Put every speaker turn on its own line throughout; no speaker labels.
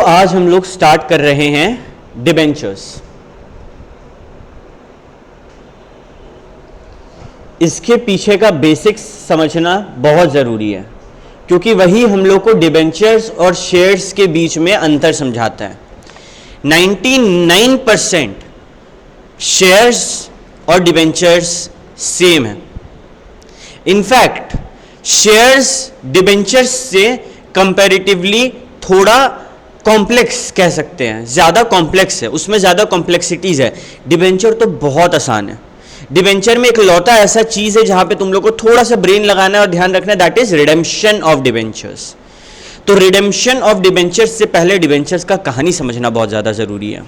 आज हम लोग स्टार्ट कर रहे हैं डिबेंचर्स। इसके पीछे का बेसिक्स समझना बहुत ज़रूरी है, क्योंकि वही हम लोग को डिबेंचर्स और शेयर्स के बीच में अंतर समझाता है। 99% शेयर्स और डिबेंचर्स सेम है। इनफैक्ट शेयर्स डिबेंचर्स से कंपैरेटिवली थोड़ा कॉम्प्लेक्स कह सकते हैं, ज़्यादा कॉम्प्लेक्स है, उसमें ज़्यादा कॉम्प्लेक्सिटीज़ है। डिबेंचर तो बहुत आसान है। डिबेंचर में एक लौता ऐसा चीज़ है जहाँ पे तुम लोग को थोड़ा सा ब्रेन लगाना है और ध्यान रखना है, that is redemption of debentures. तो रिडेम्पशन ऑफ डिबेंचर्स से पहले डिबेंचर्स का कहानी समझना बहुत ज़्यादा ज़रूरी है।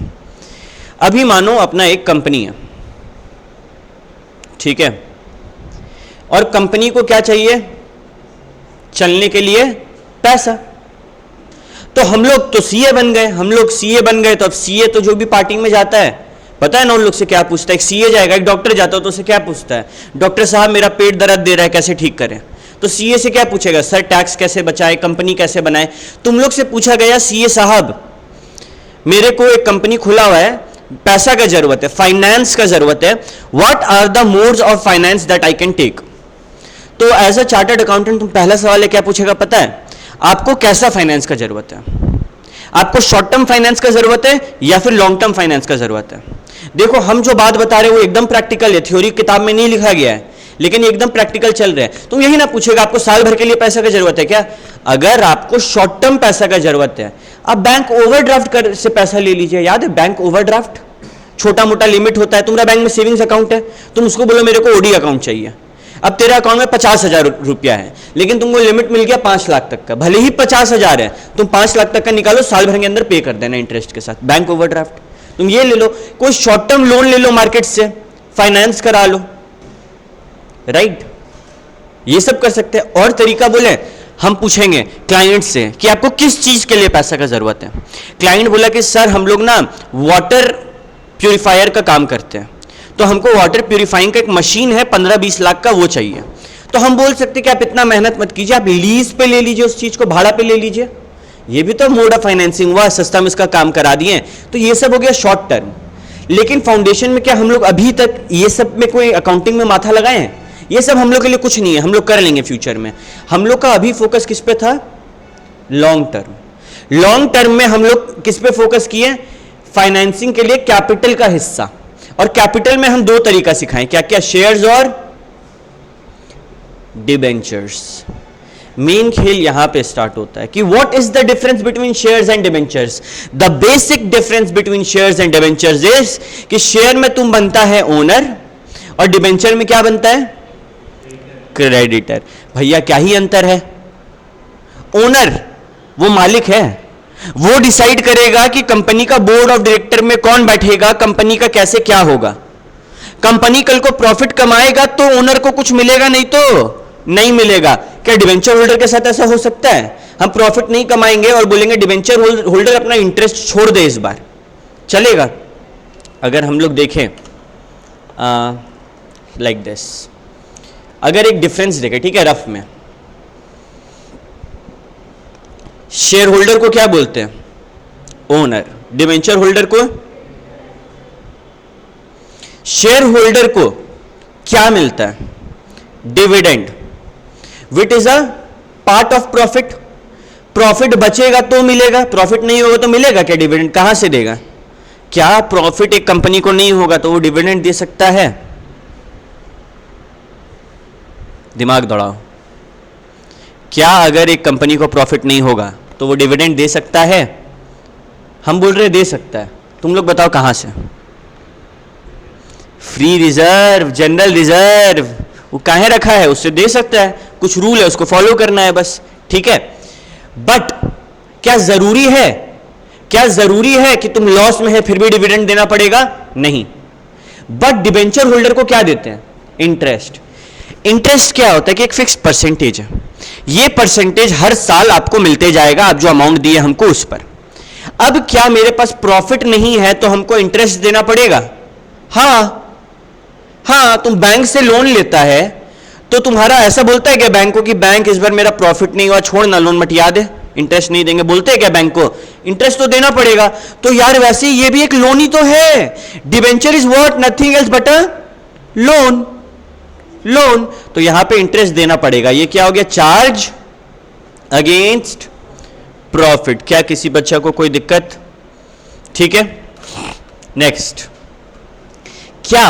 अभी मानो अपना एक कंपनी है, ठीक है, और कंपनी को क्या चाहिए चलने के लिए? पैसा। तो हम लोग तो सीए बन गए, तो अब सीए तो जो भी पार्टी में जाता है, पता है ना उन लोग से क्या पूछता है? एक सीए जाएगा, एक डॉक्टर जाता है तो उससे क्या पूछता है? डॉक्टर साहब मेरा पेट दर्द दे रहा है, कैसे ठीक करें? तो सीए से क्या पूछेगा? सर टैक्स कैसे बचाए, कंपनी कैसे बनाए? तुम लोग से पूछा गया, सीए साहब मेरे को एक कंपनी खुला हुआ है, पैसा का जरूरत है, फाइनेंस का जरूरत है, what are the modes of finance that I can take? तो एज अ चार्टर्ड अकाउंटेंट तुम पहला सवाल है क्या पूछेगा पता है? आपको कैसा फाइनेंस का जरूरत है? आपको शॉर्ट टर्म फाइनेंस का जरूरत है या फिर लॉन्ग टर्म फाइनेंस का जरूरत है? देखो हम जो बात बता रहे हैं वो एकदम प्रैक्टिकल है, थ्योरी किताब में नहीं लिखा गया है, लेकिन एकदम प्रैक्टिकल चल रहा है। तुम यही ना पूछेगा आपको साल भर के लिए पैसा का जरूरत है क्या? अगर आपको शॉर्ट टर्म पैसा का जरूरत है, आप बैंक ओवरड्राफ्ट से पैसा ले लीजिए। याद है बैंक ओवरड्राफ्ट? छोटा मोटा लिमिट होता है। तुम्हारा बैंक में सेविंग्स अकाउंट है, तुम उसको बोलो मेरे को ओडी अकाउंट चाहिए। अब तेरा अकाउंट में 50,000 रुपया है, लेकिन तुमको लिमिट मिल गया 5 लाख तक का। भले ही 50,000 है, तुम 5 लाख तक का निकालो, साल भर के अंदर पे कर देना इंटरेस्ट के साथ। Bank overdraft. तुम ये ले लो, कोई शॉर्ट टर्म लोन ले लो मार्केट से, फाइनेंस करा लो, राइट? ये सब कर सकते हैं। और तरीका बोले, हम पूछेंगे क्लाइंट से कि आपको किस चीज के लिए पैसा का जरूरत है। क्लाइंट बोला कि सर हम लोग ना वाटर प्यूरिफायर का काम करते हैं, तो हमको वाटर प्यूरिफाइंग का एक मशीन है 15-20 लाख का, वो चाहिए। तो हम बोल सकते कि आप इतना मेहनत मत कीजिए, आप लीज पे ले लीजिए, उस चीज को भाड़ा पे ले लीजिए। ये भी तो मोड ऑफ फाइनेंसिंग हुआ, सस्ता में इसका काम करा दिए। तो ये सब हो गया शॉर्ट टर्म। लेकिन फाउंडेशन में क्या हम लोग अभी तक ये सब में कोई अकाउंटिंग में माथा लगाए हैं? ये सब हम लोग के लिए कुछ नहीं है, हम लोग कर लेंगे फ्यूचर में। हम लोग का अभी फोकस किस पे था? Long term. लॉन्ग टर्म में हम लोग किस पे फोकस किए? फाइनेंसिंग के लिए कैपिटल का हिस्सा। और कैपिटल में हम दो तरीका सिखाएं, क्या क्या? शेयर्स और डिबेंचर्स। मेन खेल यहां पे स्टार्ट होता है कि what is the difference between shares and debentures. The basic difference between shares and debentures is कि शेयर में तुम बनता है ओनर और डिबेंचर में क्या बनता है? क्रेडिटर। भैया क्या ही अंतर है? ओनर वो मालिक है, वो डिसाइड करेगा कि कंपनी का बोर्ड ऑफ डायरेक्टर में कौन बैठेगा, कंपनी का कैसे क्या होगा। कंपनी कल को प्रॉफिट कमाएगा तो ओनर को कुछ मिलेगा, नहीं तो नहीं मिलेगा। क्या डिबेंचर होल्डर के साथ ऐसा हो सकता है? हम प्रॉफिट नहीं कमाएंगे और बोलेंगे डिबेंचर होल्डर अपना इंटरेस्ट छोड़ दे इस बार, चलेगा? अगर हम लोग देखें लाइक दिस, अगर एक डिफरेंस देखें, ठीक है, रफ में, शेयर होल्डर को क्या बोलते हैं? ओनर। डिबेंचर होल्डर को? शेयर होल्डर को क्या मिलता है? Dividend, which is a part of profit. Profit बचेगा तो मिलेगा, प्रॉफिट नहीं होगा तो मिलेगा क्या? डिविडेंड कहां से देगा? क्या प्रॉफिट एक कंपनी को नहीं होगा तो वो डिविडेंड दे सकता है? दिमाग दौड़ाओ। क्या अगर एक कंपनी को प्रॉफिट नहीं होगा तो वो डिविडेंड दे सकता है? हम बोल रहे दे सकता है। तुम लोग बताओ कहां से? फ्री रिजर्व, जनरल रिजर्व, वो काहे रखा है? उससे दे सकता है, कुछ रूल है उसको फॉलो करना है बस, ठीक है। बट क्या जरूरी है? क्या जरूरी है कि तुम लॉस में है फिर भी डिविडेंड देना पड़ेगा? नहीं। बट डिबेंचर होल्डर को क्या देते हैं? इंटरेस्ट। इंटरेस्ट क्या होता है कि एक फिक्स परसेंटेज है, ये परसेंटेज हर साल आपको मिलते जाएगा, आप जो अमाउंट दिए हमको उस पर। अब क्या मेरे पास प्रॉफिट नहीं है तो हमको इंटरेस्ट देना पड़ेगा? हाँ, तुम बैंक से लोन लेता है तो तुम्हारा ऐसा बोलता है क्या बैंक को कि बैंक इस बार मेरा प्रॉफिट नहीं हुआ, छोड़ ना लोन मटिया दे? इंटरेस्ट नहीं देंगे, बोलते हैं क्या बैंक को? इंटरेस्ट तो देना पड़ेगा। तो यार वैसे ये भी एक लोन ही तो है। Debenture is what? Nothing else but a loan. Loan, तो यहां पे इंटरेस्ट देना पड़ेगा। ये क्या हो गया? Charge against profit. क्या किसी बच्चा को कोई दिक्कत? ठीक है, नेक्स्ट। क्या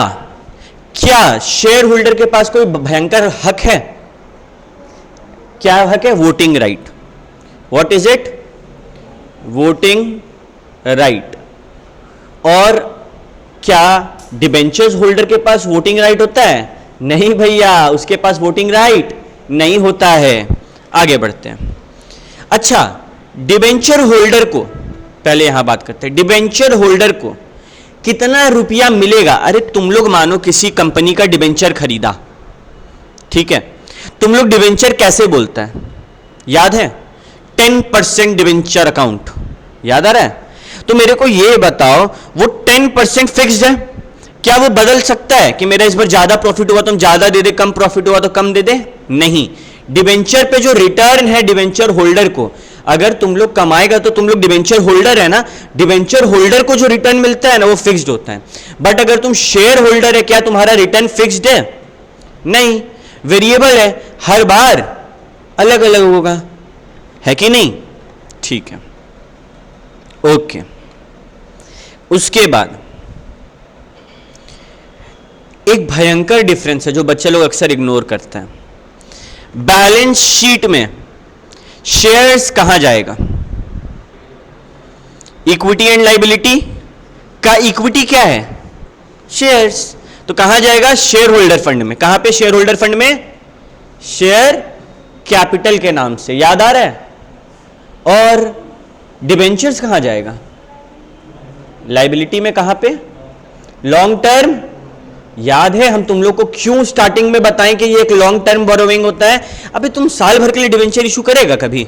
क्या शेयर होल्डर के पास कोई भयंकर हक है? क्या हक है? Voting right. What is it? Voting right. और क्या डिबेंचर्स होल्डर के पास वोटिंग राइट होता है? नहीं भैया, उसके पास वोटिंग राइट नहीं होता है। आगे बढ़ते हैं। अच्छा, डिबेंचर होल्डर को, पहले यहां बात करते हैं, डिबेंचर होल्डर को कितना रुपया मिलेगा? अरे तुम लोग मानो किसी कंपनी का डिबेंचर खरीदा, ठीक है, तुम लोग डिबेंचर कैसे बोलता है? याद है? 10% डिबेंचर अकाउंट, याद आ रहा है? तो मेरे को ये बताओ, वो 10% फिक्स्ड है? क्या वो बदल सकता है कि मेरा इस बार ज्यादा प्रॉफिट हुआ तो हम ज्यादा दे दे, कम प्रॉफिट हुआ तो कम दे दे? नहीं। डिबेंचर पे जो रिटर्न है डिबेंचर होल्डर को, अगर तुम लोग कमाएगा तो तुम लोग डिबेंचर होल्डर है ना, डिबेंचर होल्डर को जो रिटर्न मिलता है ना वो फिक्स्ड होता है। बट अगर तुम शेयर होल्डर है, क्या तुम्हारा रिटर्न फिक्स्ड है? नहीं, वेरिएबल है, हर बार अलग अलग होगा, है कि नहीं? ठीक है, ओके। उसके बाद एक भयंकर डिफरेंस है जो बच्चे लोग अक्सर इग्नोर करते हैं। बैलेंस शीट में शेयर्स कहां जाएगा? इक्विटी एंड लायबिलिटी का इक्विटी क्या है? शेयर्स। तो कहां जाएगा? शेयर होल्डर फंड में। कहां पे? शेयर होल्डर फंड में, शेयर कैपिटल के नाम से, याद आ रहा है? और डिबेंचर्स कहां जाएगा? लायबिलिटी में। कहां पे? Long term. याद है हम तुम लोग को क्यों स्टार्टिंग में बताएं कि ये एक लॉन्ग टर्म बोरोइंग होता है? अबे तुम साल भर के लिए डिबेंचर इशू करेगा कभी?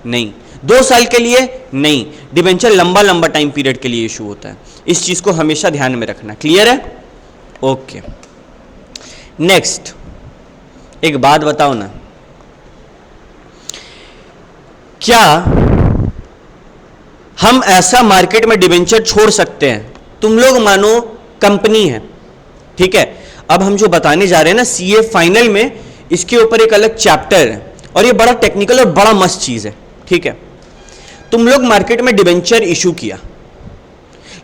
नहीं। 2 साल के लिए? नहीं। डिबेंचर लंबा लंबा टाइम पीरियड के लिए इशू होता है। इस चीज को हमेशा ध्यान में रखना। क्लियर है? Okay, next. एक बात बताओ ना, क्या हम ऐसा मार्केट में डिबेंचर छोड़ सकते हैं? तुम लोग मानो कंपनी है, ठीक है, अब हम जो बताने जा रहे हैं ना सीए फाइनल में, इसके ऊपर एक अलग चैप्टर है और ये बड़ा टेक्निकल और बड़ा मस्त चीज है, ठीक है। तुम लोग मार्केट में डिबेंचर इशू किया,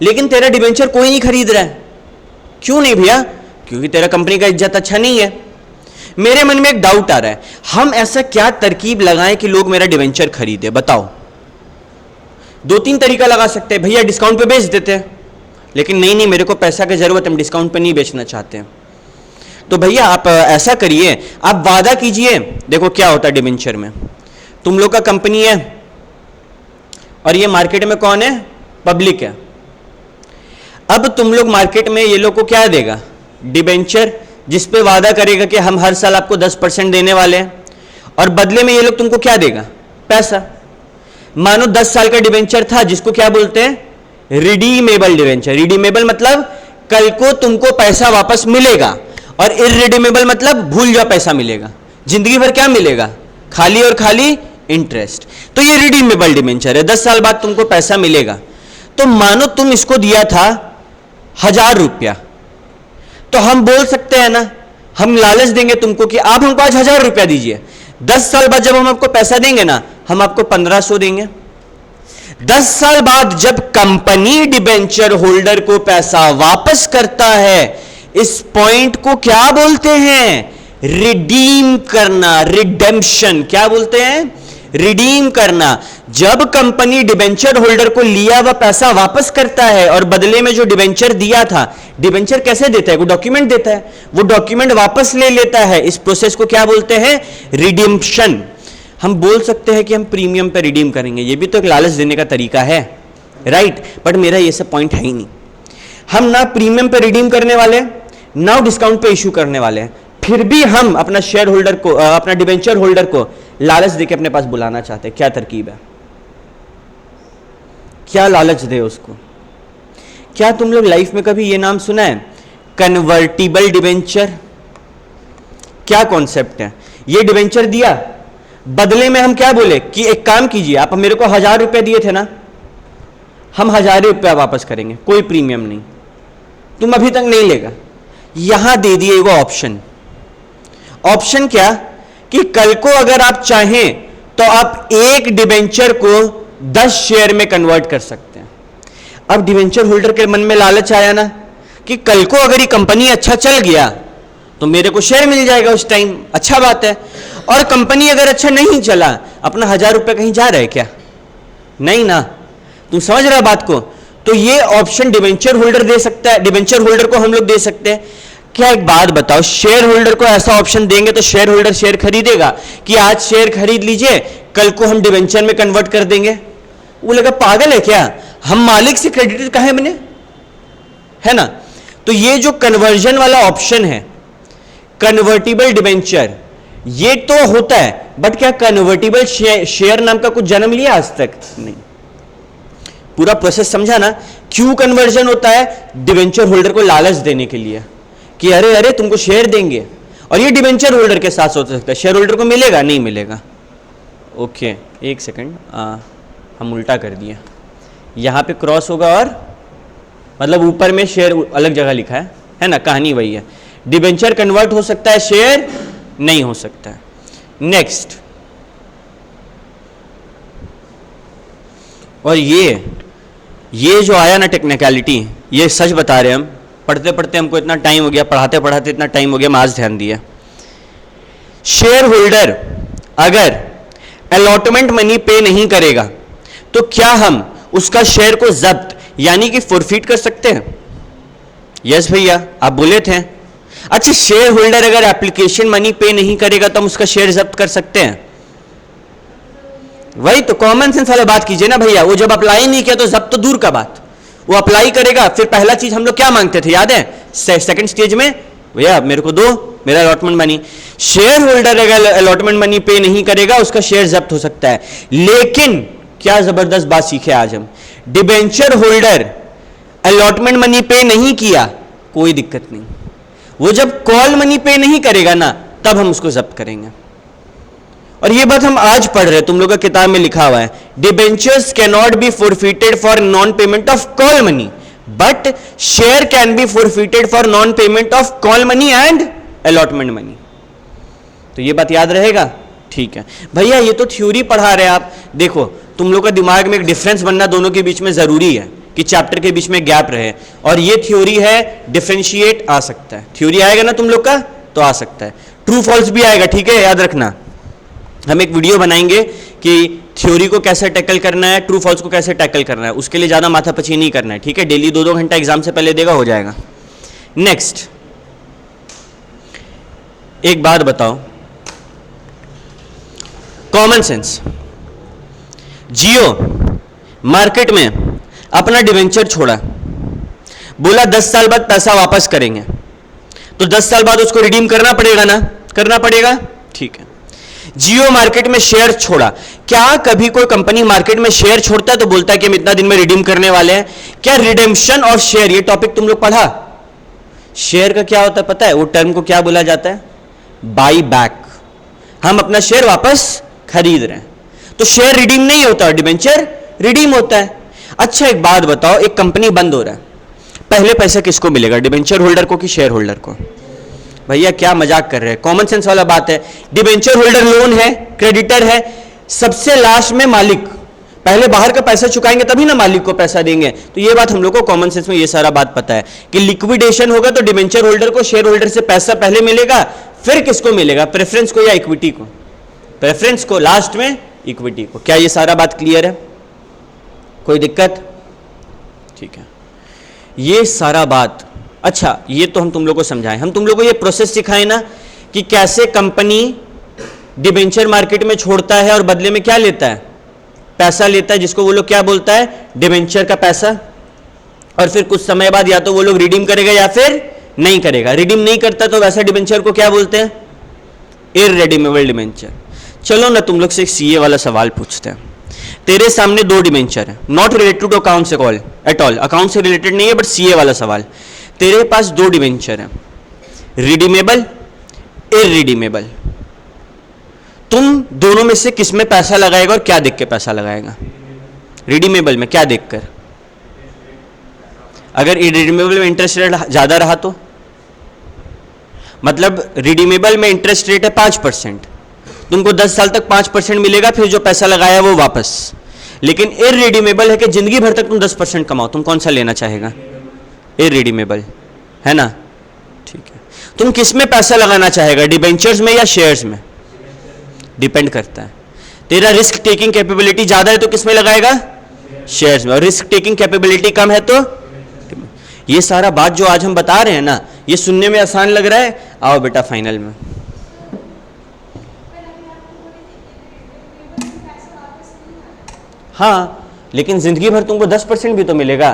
लेकिन तेरा डिबेंचर कोई नहीं खरीद रहा है। क्यों नहीं भैया? क्योंकि तेरा कंपनी का इज्जत अच्छा नहीं है। मेरे मन में एक डाउट आ रहा है, हम ऐसा क्या तरकीब लगाएं कि लोग मेरा डिबेंचर खरीदे? बताओ। 2-3 तरीका लगा सकते हैं। भैया डिस्काउंट पे बेच देते हैं, लेकिन नहीं नहीं मेरे को पैसा की जरूरत है, हम डिस्काउंट पे नहीं बेचना चाहते हैं। तो भैया आप ऐसा करिए, आप वादा कीजिए। देखो क्या होता है डिबेंचर में, तुम लोग का कंपनी है और ये मार्केट में कौन है? पब्लिक है। अब तुम लोग मार्केट में ये लोग को क्या देगा? डिबेंचर, जिस पे वादा करेगा कि हम हर साल आपको 10% देने वाले हैं, और बदले में ये लोग तुमको क्या देगा? पैसा। मानो 10 साल का डिबेंचर था, जिसको क्या बोलते हैं? Redeemable debenture. रिडीमेबल मतलब कल को तुमको पैसा वापस मिलेगा, और इररिडीमेबल मतलब भूल जाओ पैसा मिलेगा, जिंदगी भर क्या मिलेगा? खाली और खाली इंटरेस्ट। तो ये रिडीमेबल डिबेंचर है, 10 साल बाद तुमको पैसा मिलेगा। तो मानो तुम इसको दिया था 1000 रुपया, तो हम बोल सकते हैं ना, हम लालच देंगे तुमको कि आप हमको आज 1000 रुपया दीजिए, 10 साल बाद जब हम आपको पैसा देंगे ना, हम आपको 1500 देंगे। 10 साल बाद जब कंपनी डिबेंचर होल्डर को पैसा वापस करता है, इस पॉइंट को क्या बोलते हैं? रिडीम करना, रिडेम्पशन। क्या बोलते हैं? रिडीम करना। जब कंपनी डिबेंचर होल्डर को लिया हुआ पैसा वापस करता है और बदले में जो डिबेंचर दिया था, डिबेंचर कैसे देता है? वो डॉक्यूमेंट देता है, वो डॉक्यूमेंट वापस ले लेता है। इस प्रोसेस को क्या बोलते हैं? रिडीम्पशन। हम बोल सकते हैं कि हम प्रीमियम पे रिडीम करेंगे, ये भी तो एक लालच देने का तरीका है, राइट? बट मेरा ये सब पॉइंट है ही नहीं। हम ना प्रीमियम पे रिडीम करने वाले, ना डिस्काउंट पे इशू करने वाले हैं, फिर भी हम अपना शेयर होल्डर को, अपना डिबेंचर होल्डर को लालच देके अपने पास बुलाना चाहते हैं। क्या तरकीब है? क्या लालच दे उसको? क्या तुम लोग लाइफ में कभी ये नाम सुना है? Convertible debenture. क्या कॉन्सेप्ट है? ये डिबेंचर दिया, बदले में हम क्या बोले कि एक काम कीजिए, आप मेरे को 1000 रुपये दिए थे ना, हम 1000 रुपया वापस करेंगे, कोई प्रीमियम नहीं, तुम अभी तक नहीं लेगा। यहां दे दिए वो ऑप्शन। ऑप्शन क्या कि कल को अगर आप चाहें तो आप एक डिबेंचर को 10 शेयर में कन्वर्ट कर सकते हैं। अब डिबेंचर होल्डर के मन में लालच आया ना कि कल को अगर ये कंपनी अच्छा चल गया तो मेरे को शेयर मिल जाएगा उस टाइम, अच्छा बात है। और कंपनी अगर अच्छा नहीं चला, अपना 1000 रुपये कहीं जा रहा है क्या? नहीं ना, तुम समझ रहे हो बात को? तो ये ऑप्शन डिबेंचर होल्डर दे सकता है, डिबेंचर होल्डर को हम लोग दे सकते हैं। क्या एक बात बताओ, शेयर होल्डर को ऐसा ऑप्शन देंगे तो शेयर होल्डर शेयर खरीदेगा कि आज शेयर खरीद लीजिए, कल को हम डिबेंचर में कन्वर्ट कर देंगे? वो लगा पागल है क्या, हम मालिक से क्रेडिटर काहे बने, है ना? तो ये जो कन्वर्जन वाला ऑप्शन है, कन्वर्टिबल डिबेंचर, ये तो होता है, बट क्या कन्वर्टिबल शेयर नाम का कुछ जन्म लिया आज तक? नहीं। पूरा प्रोसेस समझा ना? क्यों कन्वर्जन होता है? डिबेंचर होल्डर को लालच देने के लिए कि अरे अरे तुमको शेयर देंगे, और ये डिबेंचर होल्डर के साथ हो सकता है, शेयर होल्डर को मिलेगा नहीं मिलेगा। ओके एक सेकंड, हम उल्टा कर दिए, यहां पे क्रॉस होगा और मतलब ऊपर में शेयर अलग जगह लिखा है ना? कहानी वही है, डिबेंचर कन्वर्ट हो सकता है, शेयर नहीं हो सकता है। नेक्स्ट, और ये जो आया ना टेक्निकलिटी, ये सच बता रहे हैं हम, पढ़ते पढ़ते हमको इतना टाइम हो गया, पढ़ाते पढ़ाते इतना टाइम हो गया, मैं आज ध्यान दिया। शेयर होल्डर अगर अलॉटमेंट मनी पे नहीं करेगा तो क्या हम उसका शेयर को जब्त यानी कि फॉरफिट कर सकते हैं? यस भैया, आप बोले थे। अच्छा, शेयर होल्डर अगर एप्लीकेशन मनी पे नहीं करेगा तो हम उसका शेयर जब्त कर सकते हैं? वही तो कॉमन सेंस वाला बात कीजिए ना भैया। वो जब अप्लाई नहीं किया तो जब्त तो दूर का बात, वो अप्लाई करेगा, फिर पहला चीज हम लोग क्या मांगते थे याद है? सेकंड स्टेज में भैया मेरे को दो मेरा अलॉटमेंट मनी। शेयर होल्डर अगर अलॉटमेंट मनी पे नहीं करेगा उसका शेयर जब्त हो सकता है। लेकिन क्या जबरदस्त बात सीखे आज हम, डिबेंचर होल्डर अलॉटमेंट मनी पे नहीं किया कोई दिक्कत नहीं, वो जब कॉल मनी पे नहीं करेगा ना तब हम उसको जब्त करेंगे। और ये बात हम आज पढ़ रहे हैं, तुम लोग का किताब में लिखा हुआ है, debentures can not be forfeited for non payment of call money but share can be forfeited for non payment of call money and allotment money. तो ये बात याद रहेगा? ठीक है भैया, ये तो थ्योरी पढ़ा रहे हैं आप। देखो तुम लोग का दिमाग में एक डिफरेंस बनना दोनों के बीच में जरूरी है कि चैप्टर के बीच में गैप रहे, और ये थ्योरी है डिफरेंशिएट आ सकता है। थ्योरी आएगा ना तुम लोग का तो आ सकता है, ट्रू फॉल्स भी आएगा, ठीक है याद रखना। हम एक वीडियो बनाएंगे कि थ्योरी को कैसे टैकल करना है, ट्रू फॉल्स को कैसे टैकल करना है, उसके लिए ज्यादा माथापची नहीं करना है, ठीक है? डेली 2-2 घंटा एग्जाम से पहले देगा, हो जाएगा। नेक्स्ट, एक बात बताओ, कॉमन सेंस, जियो मार्केट में अपना डिवेंचर छोड़ा, बोला 10 साल बाद पैसा वापस करेंगे, तो 10 साल बाद उसको रिडीम करना पड़ेगा ना? करना पड़ेगा, ठीक है। जियो मार्केट में शेयर छोड़ा, क्या कभी कोई कंपनी मार्केट में शेयर छोड़ता है तो बोलता है कि हम इतना दिन में रिडीम करने वाले हैं? क्या रिडेम्पशन ऑफ शेयर, ये टॉपिक तुम लोग पढ़ा? शेयर का क्या होता है पता है? वो टर्म को क्या बोला जाता है? By back. हम अपना शेयर वापस खरीद रहे हैं, तो शेयर रिडीम नहीं होता, डिबेंचर रिडीम होता है। अच्छा एक बात बताओ, एक कंपनी बंद हो रहा है, पहले पैसा किसको मिलेगा, डिबेंचर होल्डर को कि शेयर होल्डर को? भैया क्या मजाक कर रहे हैं, कॉमन सेंस वाला बात है। डिबेंचर होल्डर लोन है, क्रेडिटर है, सबसे लास्ट में मालिक, पहले बाहर का पैसा चुकाएंगे तभी ना मालिक को पैसा देंगे। तो ये बात हम लोग को कॉमन सेंस में ये सारा बात पता है कि लिक्विडेशन होगा तो डिबेंचर होल्डर को शेयर होल्डर से पैसा पहले मिलेगा, फिर किसको मिलेगा, प्रेफरेंस को या इक्विटी को? प्रेफरेंस को, लास्ट में इक्विटी को। क्या ये सारा बात क्लियर है? कोई दिक्कत? ठीक है, ये सारा बात। अच्छा ये तो हम तुम लोग को समझाएं, हम तुम लोग को ये प्रोसेस सिखाएं ना कि कैसे कंपनी डिबेंचर मार्केट में छोड़ता है और बदले में क्या लेता है, पैसा लेता है, जिसको वो लोग क्या बोलता है, डिबेंचर का पैसा। और फिर कुछ समय बाद या तो वो लोग रिडीम करेगा या फिर नहीं करेगा। रिडीम नहीं करता तो वैसा डिबेंचर को क्या बोलते हैं, इररिडीमेबल डिबेंचर। चलो ना तुम लोग से एक सीए वाला सवाल पूछते हैं। तेरे सामने 2 डिबेंचर है, नॉट रिलेटेड टू अकाउंट से कॉल एट ऑल, अकाउंट से रिलेटेड नहीं है, बट सीए वाला सवाल। तेरे पास 2 डिबेंचर है, रिडीमेबल, इररिडीमेबल, तुम दोनों में से किस में पैसा लगाएगा और क्या देख के पैसा लगाएगा? रिडीमेबल में क्या देखकर? अगर रिडीमेबल में इंटरेस्ट रेट ज्यादा रहा तो मतलब रिडीमेबल में इंटरेस्ट रेट है 5%, तुमको 10 साल तक 5% मिलेगा, फिर जो पैसा लगाया वो वापस। लेकिन इररिडीमेबल है कि जिंदगी भर तक तुम 10% कमाओ, तुम कौन सा लेना चाहेगा? इररिडीमेबल, है ना? ठीक है। तुम किस में पैसा लगाना चाहेगा, डिबेंचर्स में या शेयर्स में? डिपेंड करता है। तेरा रिस्क टेकिंग कैपेबिलिटी ज्यादा है तो किस में लगाएगा? शेयर्स में। और रिस्क टेकिंग कैपेबिलिटी कम है तो? ये सारा बात जो आज हम बता रहे हैं ना, ये सुनने में आसान लग रहा है, आओ बेटा फाइनल में। हाँ, लेकिन जिंदगी भर तुमको 10% भी तो मिलेगा।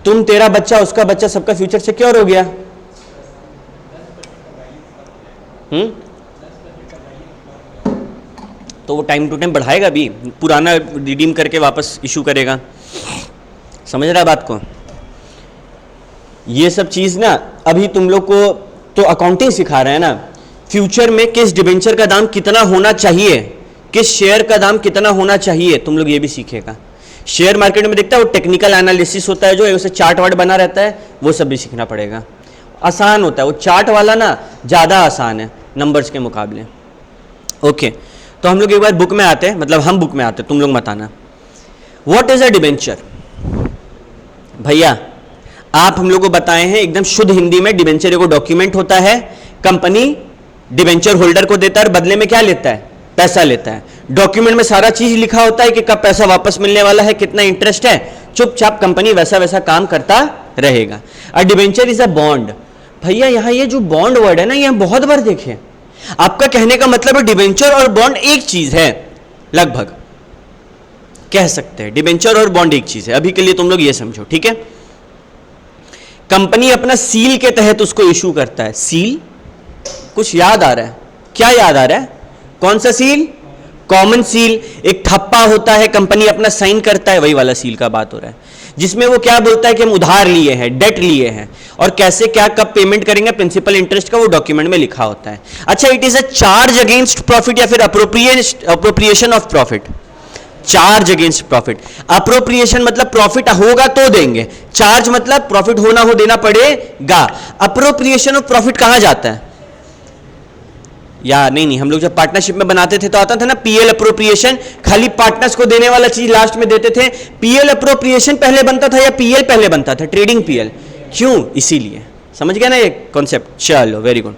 तुम, तेरा बच्चा, उसका बच्चा, सबका फ्यूचर सिक्योर हो गया। तो वो टाइम टू टाइम बढ़ाएगा भी, पुराना रिडीम करके वापस इशू करेगा। समझ रहा है बात को? ये सब चीज ना अभी तुम लोग को तो अकाउंटिंग सिखा रहे हैं ना, फ्यूचर में किस डिबेंचर का दाम कितना होना चाहिए, किस शेयर का दाम कितना होना चाहिए, तुम लोग ये भी सीखेगा। शेयर मार्केट में देखता है वो टेक्निकल एनालिसिस होता है, जो है उसे चार्ट वार्ट बना रहता है, वो सब भी सीखना पड़ेगा। आसान होता है वो चार्ट वाला ना, ज़्यादा आसान है नंबर्स के मुकाबले। ओके, तो हम लोग एक बार बुक में आते हैं, मतलब हम बुक में आते हैं, तुम लोग मत आना। What is a debenture? भैया आप हम लोग को बताए हैं एकदम शुद्ध हिंदी में, डिबेंचर को डॉक्यूमेंट होता है, कंपनी डिबेंचर होल्डर को देता है और बदले में क्या लेता है? पैसा लेता है। डॉक्यूमेंट में सारा चीज लिखा होता है कि कब पैसा वापस मिलने वाला है, कितना इंटरेस्ट है, चुपचाप कंपनी वैसा वैसा काम करता रहेगा। अ डिबेंचर इज अ बॉन्ड। भैया यहां ये जो बॉन्ड वर्ड है ना, ये हम बहुत बार देखे। आपका कहने का मतलब है डिबेंचर और बॉन्ड एक चीज है, लगभग कह सकते हैं डिबेंचर और बॉन्ड एक चीज है। अभी के लिए तुम लोग ये समझो, ठीक है? कंपनी अपना सील के तहत उसको इशू करता है। सील, कुछ याद आ रहा है? क्या याद आ रहा है? कौन सा सील? Common seal. एक ठप्पा होता है, कंपनी अपना साइन करता है, वही वाला सील का बात हो रहा है, जिसमें वो क्या बोलता है कि हम उधार लिए हैं, डेट लिए हैं, और कैसे क्या कब पेमेंट करेंगे, प्रिंसिपल इंटरेस्ट का, वो डॉक्यूमेंट में लिखा होता है। अच्छा, it is a charge against profit या फिर appropriation of profit? Charge against profit. Appropriation मतलब प्रॉफिट होगा तो देंगे, चार्ज मतलब प्रॉफिट होना हो देना पड़ेगा। अप्रोप्रिएशन ऑफ प्रॉफिट कहां जाता है? या नहीं, हम लोग जब पार्टनरशिप में बनाते थे तो आता था ना पीएल अप्रोप्रिएशन, खाली पार्टनर्स को देने वाला चीज लास्ट में देते थे। पीएल अप्रोप्रिएशन पहले बनता था या पीएल पहले बनता था? Trading PL. क्यों? इसीलिए। समझ गया ना ये कॉन्सेप्ट? चलो, वेरी गुड।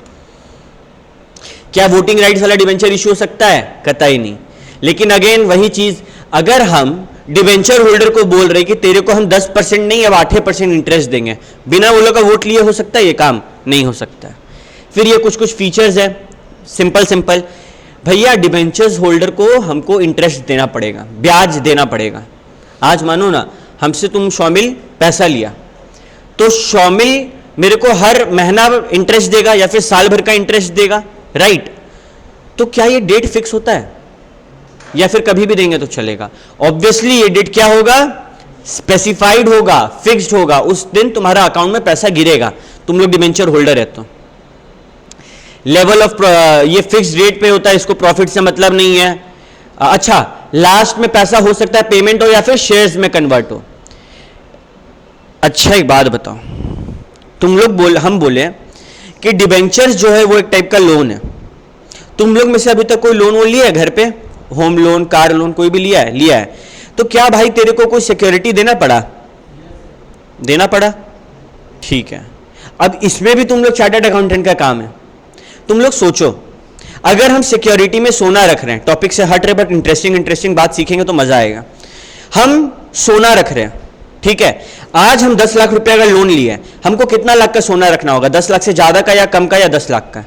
क्या वोटिंग राइट्स वाला डिबेंचर इशू हो सकता है? कतई नहीं। लेकिन अगेन वही चीज, अगर हम डिबेंचर होल्डर को बोल रहे कि तेरे को हम 10% नहीं अब 8% इंटरेस्ट देंगे, बिना वो लोग का वोट लिए हो सकता है? ये काम नहीं हो सकता। फिर ये कुछ कुछ फीचर्स है, सिंपल भैया। डिबेंचर्स होल्डर को हमको इंटरेस्ट देना पड़ेगा, ब्याज देना पड़ेगा। आज मानो ना हमसे तुम शॉमिल पैसा लिया, तो शॉमिल मेरे को हर महीना इंटरेस्ट देगा या फिर साल भर का इंटरेस्ट देगा, राइट? तो क्या ये डेट फिक्स होता है या फिर कभी भी देंगे तो चलेगा? ऑब्वियसली ये डेट क्या होगा? स्पेसिफाइड होगा, फिक्स्ड होगा। उस दिन तुम्हारा अकाउंट में पैसा गिरेगा, तुम लोग डिबेंचर होल्डर है तो। लेवल ऑफ ये फिक्स रेट पे होता है, इसको प्रॉफिट से मतलब नहीं है। अच्छा, लास्ट में पैसा हो सकता है पेमेंट हो या फिर शेयर्स में कन्वर्ट हो। अच्छा, एक बात बताओ, तुम लोग हम बोले कि डिबेंचर्स जो है वो एक टाइप का लोन है। तुम लोग में से अभी तक कोई लोन वो लिया है घर पे? होम लोन, कार लोन, कोई भी लिया है? लिया है। तो क्या भाई तेरे को कोई सिक्योरिटी देना पड़ा? देना पड़ा, ठीक है। अब इसमें भी तुम लोग चार्टर्ड अकाउंटेंट का काम है। तुम लोग सोचो, अगर हम सिक्योरिटी में सोना रख रहे हैं, टॉपिक से हट रहे बट इंटरेस्टिंग बात सीखेंगे तो मजा आएगा। हम सोना रख रहे हैं, ठीक है? आज हम 10 लाख रुपया का लोन लिया है, हमको कितना लाख का सोना रखना होगा? 10 लाख से ज्यादा का या कम का, या 10 लाख का?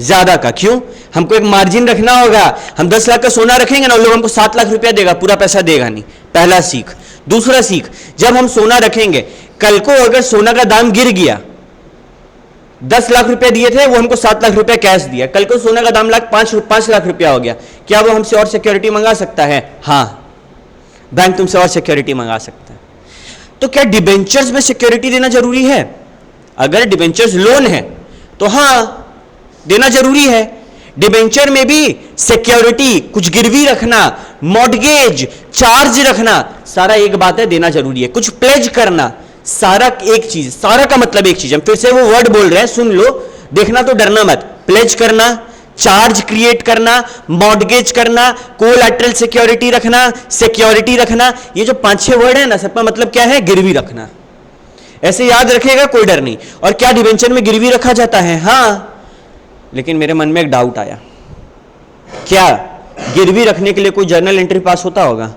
ज्यादा का। क्यों? हमको एक मार्जिन रखना होगा। हम 10 लाख का सोना रखेंगे ना, लोग हमको 7 लाख रुपया देगा, पूरा पैसा देगा नहीं। पहला सीख। दूसरा सीख, जब हम सोना रखेंगे, कल को अगर सोना का दाम गिर गया, 10 लाख रुपया दिए थे, वो हमको 7 लाख रुपया कैश दिया, कल को सोना का दाम 5 लाख रुपया हो गया, क्या वो हमसे और सिक्योरिटी मंगा सकता है? हाँ, बैंक तुमसे और सिक्योरिटी मंगा सकता है। तो क्या डिबेंचर्स में सिक्योरिटी देना जरूरी है? अगर डिबेंचर्स लोन है तो हाँ देना जरूरी है। डिबेंचर में भी सिक्योरिटी, कुछ गिरवी रखना, मॉर्गेज, चार्ज रखना, सारा एक बात है, देना जरूरी है। कुछ प्लेज करना, सारा एक चीज, सारा का मतलब एक चीज। हम फिर से वो वर्ड बोल रहे हैं, सुन लो, देखना तो डरना मत। प्लेज करना, चार्ज क्रिएट करना, मॉर्गेज करना, कोलैटरल सिक्योरिटी रखना, सिक्योरिटी रखना, ये जो 5-6 वर्ड है ना, सबका मतलब क्या है? गिरवी रखना। ऐसे याद रखेगा, कोई डर नहीं। और क्या डिबेंचर में गिरवी रखा जाता है? हाँ, लेकिन मेरे मन में एक डाउट आया, क्या गिरवी रखने के लिए कोई जर्नल एंट्री पास होता होगा?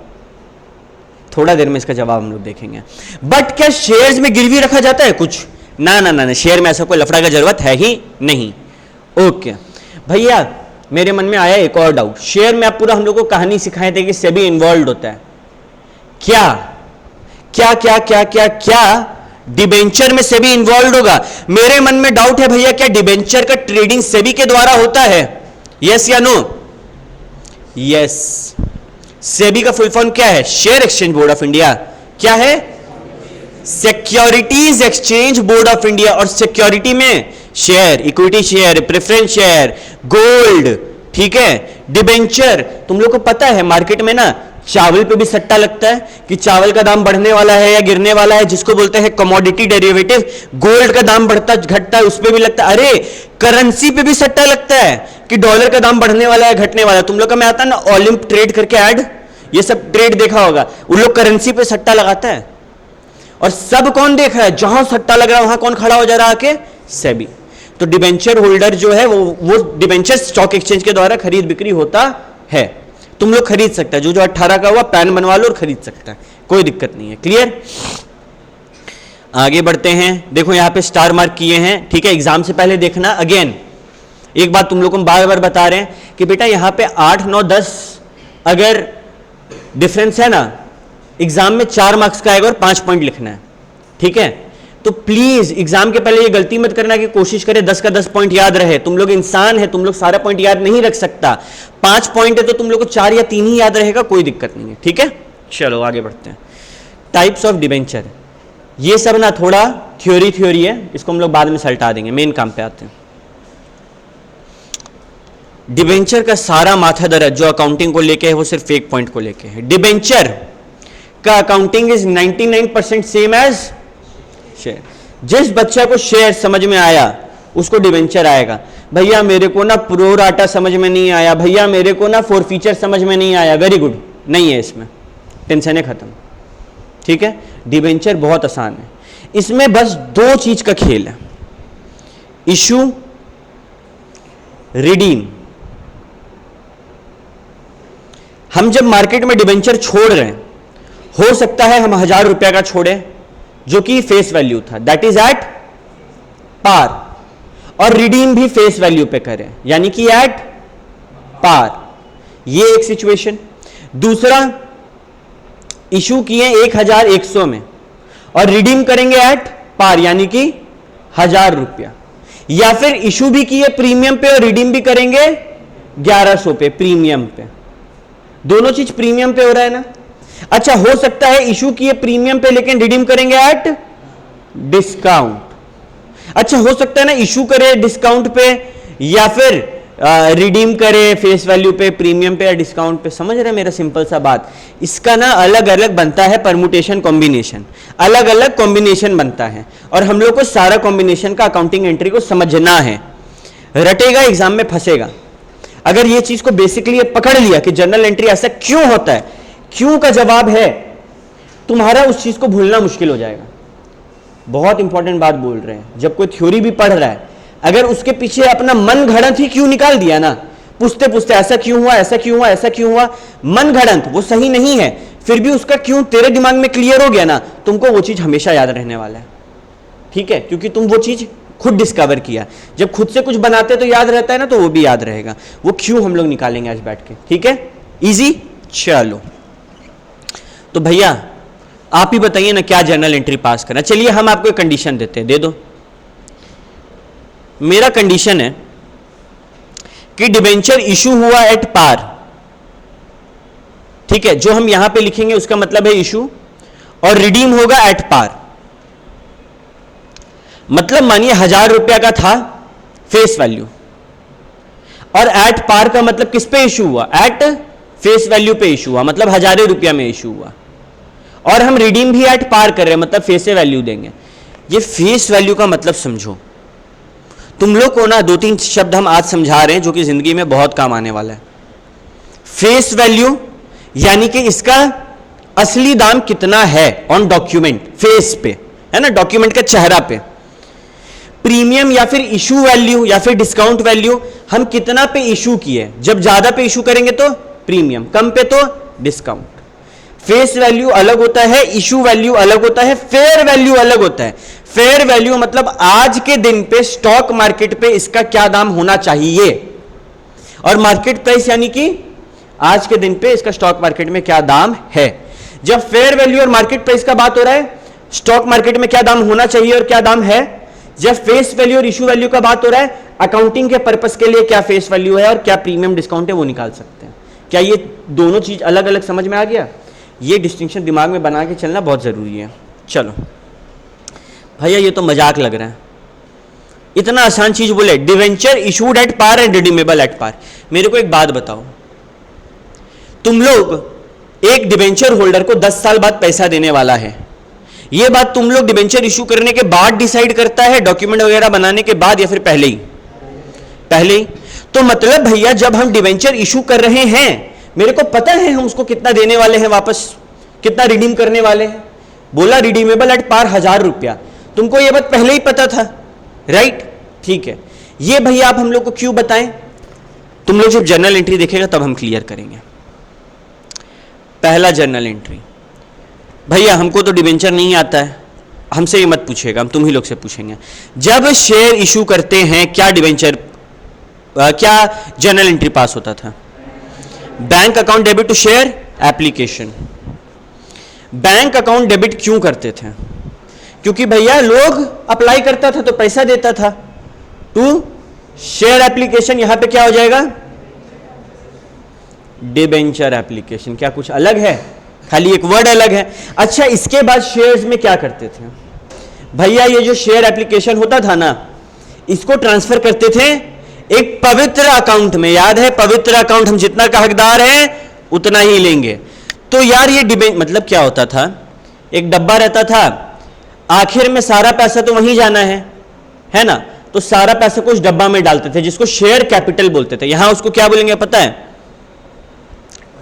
थोड़ा देर में इसका जवाब हम लोग देखेंगे। बट क्या शेयर्स में गिरवी रखा जाता है कुछ? ना ना ना, शेयर में ऐसा कोई लफड़ा का जरूरत है ही नहीं। ओके भैया, मेरे मन में आया एक और डाउट। शेयर में आप पूरा हम लोग को कहानी सिखाए थे कि सेबी इन्वॉल्व होता है। क्या क्या क्या क्या क्या क्या डिबेंचर में सेबी इन्वॉल्व होगा? मेरे मन में डाउट है भैया, क्या डिबेंचर का ट्रेडिंग सेबी के द्वारा होता है? यस या नो? यस। सेबी का फुल फॉर्म क्या है? Share exchange board of India. क्या है? Securities exchange board of India. और सिक्योरिटी में share, equity share, preference share, gold, ठीक है, डिबेंचर। तुम लोग को पता है मार्केट में ना चावल पे भी सट्टा लगता है कि चावल का दाम बढ़ने वाला है या गिरने वाला है, जिसको बोलते हैं कमोडिटी डेरिवेटिव। गोल्ड का दाम बढ़ता घटता है, उस पे भी लगता है। अरे करेंसी पे भी सट्टा लगता है कि डॉलर का दाम बढ़ने वाला है, घटने वाला है। तुम लोग का में आता है ना ओलिम्प ट्रेड करके ऐड, ये सब ट्रेड देखा होगा। उन लोग करेंसी पे सट्टा लगाता है। और सब कौन देख रहा है? जहां सट्टा लग रहा है वहां कौन खड़ा हो जा रहा है? आके सेबी। तो डिबेंचर होल्डर जो है वो डिबेंचर स्टॉक एक्सचेंज के द्वारा खरीद बिक्री होता है। तुम लोग खरीद सकते हैं, जो 18 का हुआ पैन बनवा लो और खरीद सकता है, कोई दिक्कत नहीं है। क्लियर? आगे बढ़ते हैं। देखो यहां पे स्टार मार्क किए हैं, ठीक है। एग्जाम से पहले देखना। अगेन एक बात तुम लोग को बार बार बता रहे हैं कि बेटा यहां पे 8, 9, 10 अगर डिफरेंस है ना, एग्जाम में 4 मार्क्स का आएगा और 5 पॉइंट लिखना है, ठीक है। तो प्लीज एग्जाम के पहले ये गलती मत करना कि कोशिश करे 10 का 10 पॉइंट याद रहे। तुम लोग इंसान है, तुम लोग सारा पॉइंट याद नहीं रख सकता। 5 पॉइंट है तो तुम लोग को 4 या 3 ही याद रहेगा, कोई दिक्कत नहीं है, ठीक है। चलो आगे बढ़ते हैं। टाइप्स ऑफ डिबेंचर, ये सब ना थोड़ा थ्योरी है, इसको हम लोग बाद में सल्टा देंगे, मेन काम पे आते हैं। डिबेंचर का सारा माथा दर्द जो अकाउंटिंग को लेके है वो सिर्फ एक पॉइंट को लेके है। डिबेंचर का accounting is 99% same as share. जिस बच्चा को शेयर समझ में आया उसको डिबेंचर आएगा। भैया मेरे को ना प्रो राटा समझ में नहीं आया, भैया मेरे को ना फोरफीचर समझ में नहीं आया, वेरी गुड, नहीं है इसमें, टेंशन खत्म, ठीक है। डिबेंचर बहुत आसान है, इसमें बस 2 चीज का खेल है, इशू, रिडीम। हम जब मार्केट में डिबेंचर छोड़ रहे हैं, हो सकता है हम 1000 रुपया का छोड़े जो कि फेस वैल्यू था, दैट इज एट पार, और रिडीम भी फेस वैल्यू पे करें यानी कि एट पार, ये एक सिचुएशन। दूसरा, इशू किए 1100 में और रिडीम करेंगे एट पार यानी कि 1000 रुपया, या फिर इशू भी किए प्रीमियम पे और रिडीम भी करेंगे 1100 पे प्रीमियम पे। दोनों चीज प्रीमियम पे हो रहा है ना। अच्छा, हो सकता है इशू किए प्रीमियम पे लेकिन रिडीम करेंगे एट डिस्काउंट। अच्छा, हो सकता है ना इशू करे डिस्काउंट पे या फिर रिडीम करे फेस वैल्यू पे, प्रीमियम पे या डिस्काउंट पे। समझ रहे मेरा सिंपल सा बात। इसका ना अलग अलग बनता है परमुटेशन कॉम्बिनेशन, अलग अलग कॉम्बिनेशन बनता है और हम लोग को सारा कॉम्बिनेशन का अकाउंटिंग एंट्री को समझना है। रटेगा एग्जाम में फंसेगा। अगर ये चीज को बेसिकली पकड़ लिया कि जर्नल एंट्री ऐसा क्यों होता है, क्यों का जवाब है, तुम्हारा उस चीज को भूलना मुश्किल हो जाएगा। बहुत इंपॉर्टेंट बात बोल रहे हैं। जब कोई थ्योरी भी पढ़ रहा है, अगर उसके पीछे अपना मन घड़ंत ही क्यों निकाल दिया ना, पूछते पूछते ऐसा क्यों हुआ, ऐसा क्यों हुआ, ऐसा क्यों हुआ, मन घड़ंत वो सही नहीं है, फिर भी उसका क्यों तेरे दिमाग में क्लियर हो गया ना, तुमको वो चीज हमेशा याद रहने वाला है, ठीक है, क्योंकि तुम वो चीज खुद डिस्कवर किया। जब खुद से कुछ बनाते तो याद रहता है ना, तो वो भी याद रहेगा। वो क्यों हम लोग निकालेंगे आज बैठ के, ठीक है, इजी। चलो तो भैया आप ही बताइए ना क्या जर्नल एंट्री पास करना। चलिए हम आपको एक कंडीशन देते हैं, दे दो। मेरा कंडीशन है कि डिबेंचर इशू हुआ एट पार, ठीक है, जो हम यहां पे लिखेंगे उसका मतलब है इशू, और रिडीम होगा एट पार। मतलब मानिए 1000 रुपया का था फेस वैल्यू, और एट पार का मतलब किस पे इशू हुआ? एट फेस वैल्यू पे इशू हुआ, मतलब 1000 रुपया में इशू हुआ। और हम रिडीम भी एट पार कर रहे हैं, मतलब फेस वैल्यू देंगे। ये फेस वैल्यू का मतलब समझो। तुम लोग को ना 2-3 शब्द हम आज समझा रहे हैं जो कि जिंदगी में बहुत काम आने वाला है। फेस वैल्यू यानी कि इसका असली दाम कितना है ऑन डॉक्यूमेंट, फेस पे है ना, डॉक्यूमेंट का चेहरा पे। प्रीमियम या फिर इशू वैल्यू या फिर डिस्काउंट वैल्यू, हम कितना पे इशू किए। जब ज्यादा पे इशू करेंगे तो प्रीमियम, कम पे तो डिस्काउंट। फेस वैल्यू अलग होता है, इशू वैल्यू अलग होता है, फेयर वैल्यू अलग होता है। फेयर वैल्यू मतलब आज के दिन पे स्टॉक मार्केट पे इसका क्या दाम होना चाहिए, और मार्केट प्राइस यानी कि आज के दिन पे इसका स्टॉक मार्केट में क्या दाम है। जब फेयर वैल्यू और मार्केट प्राइस का बात हो रहा है, स्टॉक मार्केट में क्या दाम होना चाहिए और क्या दाम है। जब फेस वैल्यू और इशू वैल्यू का बात हो रहा है, अकाउंटिंग के पर्पस के लिए क्या फेस वैल्यू है और क्या प्रीमियम डिस्काउंट है वो निकाल सकते हैं। क्या ये दोनों चीज अलग अलग समझ में आ गया? ये डिस्टिंक्शन दिमाग में बना के चलना बहुत जरूरी है। चलो भैया ये तो मजाक लग रहा है, इतना आसान चीज बोले, debenture issued at par and redeemable at par. मेरे को एक बात बताओ, तुम लोग एक डिवेंचर होल्डर को 10 साल बाद पैसा देने वाला है, ये बात तुम लोग डिवेंचर इशू करने के बाद डिसाइड करता है, डॉक्यूमेंट वगैरह बनाने के बाद, या फिर पहले ही? पहले ही। तो मतलब भैया जब हम डिवेंचर इशू कर रहे हैं, मेरे को पता है हम उसको कितना देने वाले हैं वापस, कितना रिडीम करने वाले हैं। बोला रिडीमेबल एट पार 1000 रुपया, तुमको यह बात पहले ही पता था, राइट? ठीक है, ये भैया आप हम लोग को क्यों बताएं? तुम लोग जब जर्नल एंट्री देखेगा तब हम क्लियर करेंगे। पहला जर्नल एंट्री, भैया हमको तो डिवेंचर नहीं आता है, हमसे ये मत पूछेगा, हम तुम ही लोग से पूछेंगे। जब शेयर इशू करते हैं क्या डिवेंचर क्या जर्नल एंट्री पास होता था? Bank account debit to share application. Bank account debit क्यों करते थे? क्योंकि भैया लोग अप्लाई करता था तो पैसा देता था। टू शेयर एप्लीकेशन, यहां पे क्या हो जाएगा? Debenture application. क्या कुछ अलग है? खाली एक वर्ड अलग है। अच्छा, इसके बाद शेयर्स में क्या करते थे भैया? ये जो शेयर एप्लीकेशन होता था ना, इसको ट्रांसफर करते थे एक पवित्र अकाउंट में। याद है, पवित्र अकाउंट, हम जितना का हकदार है उतना ही लेंगे। तो यार ये मतलब क्या होता था? एक डब्बा रहता था, आखिर में सारा पैसा तो वहीं जाना है ना, तो सारा पैसा को उस डब्बा में डालते थे, जिसको शेयर कैपिटल बोलते थे। यहां उसको क्या बोलेंगे पता है?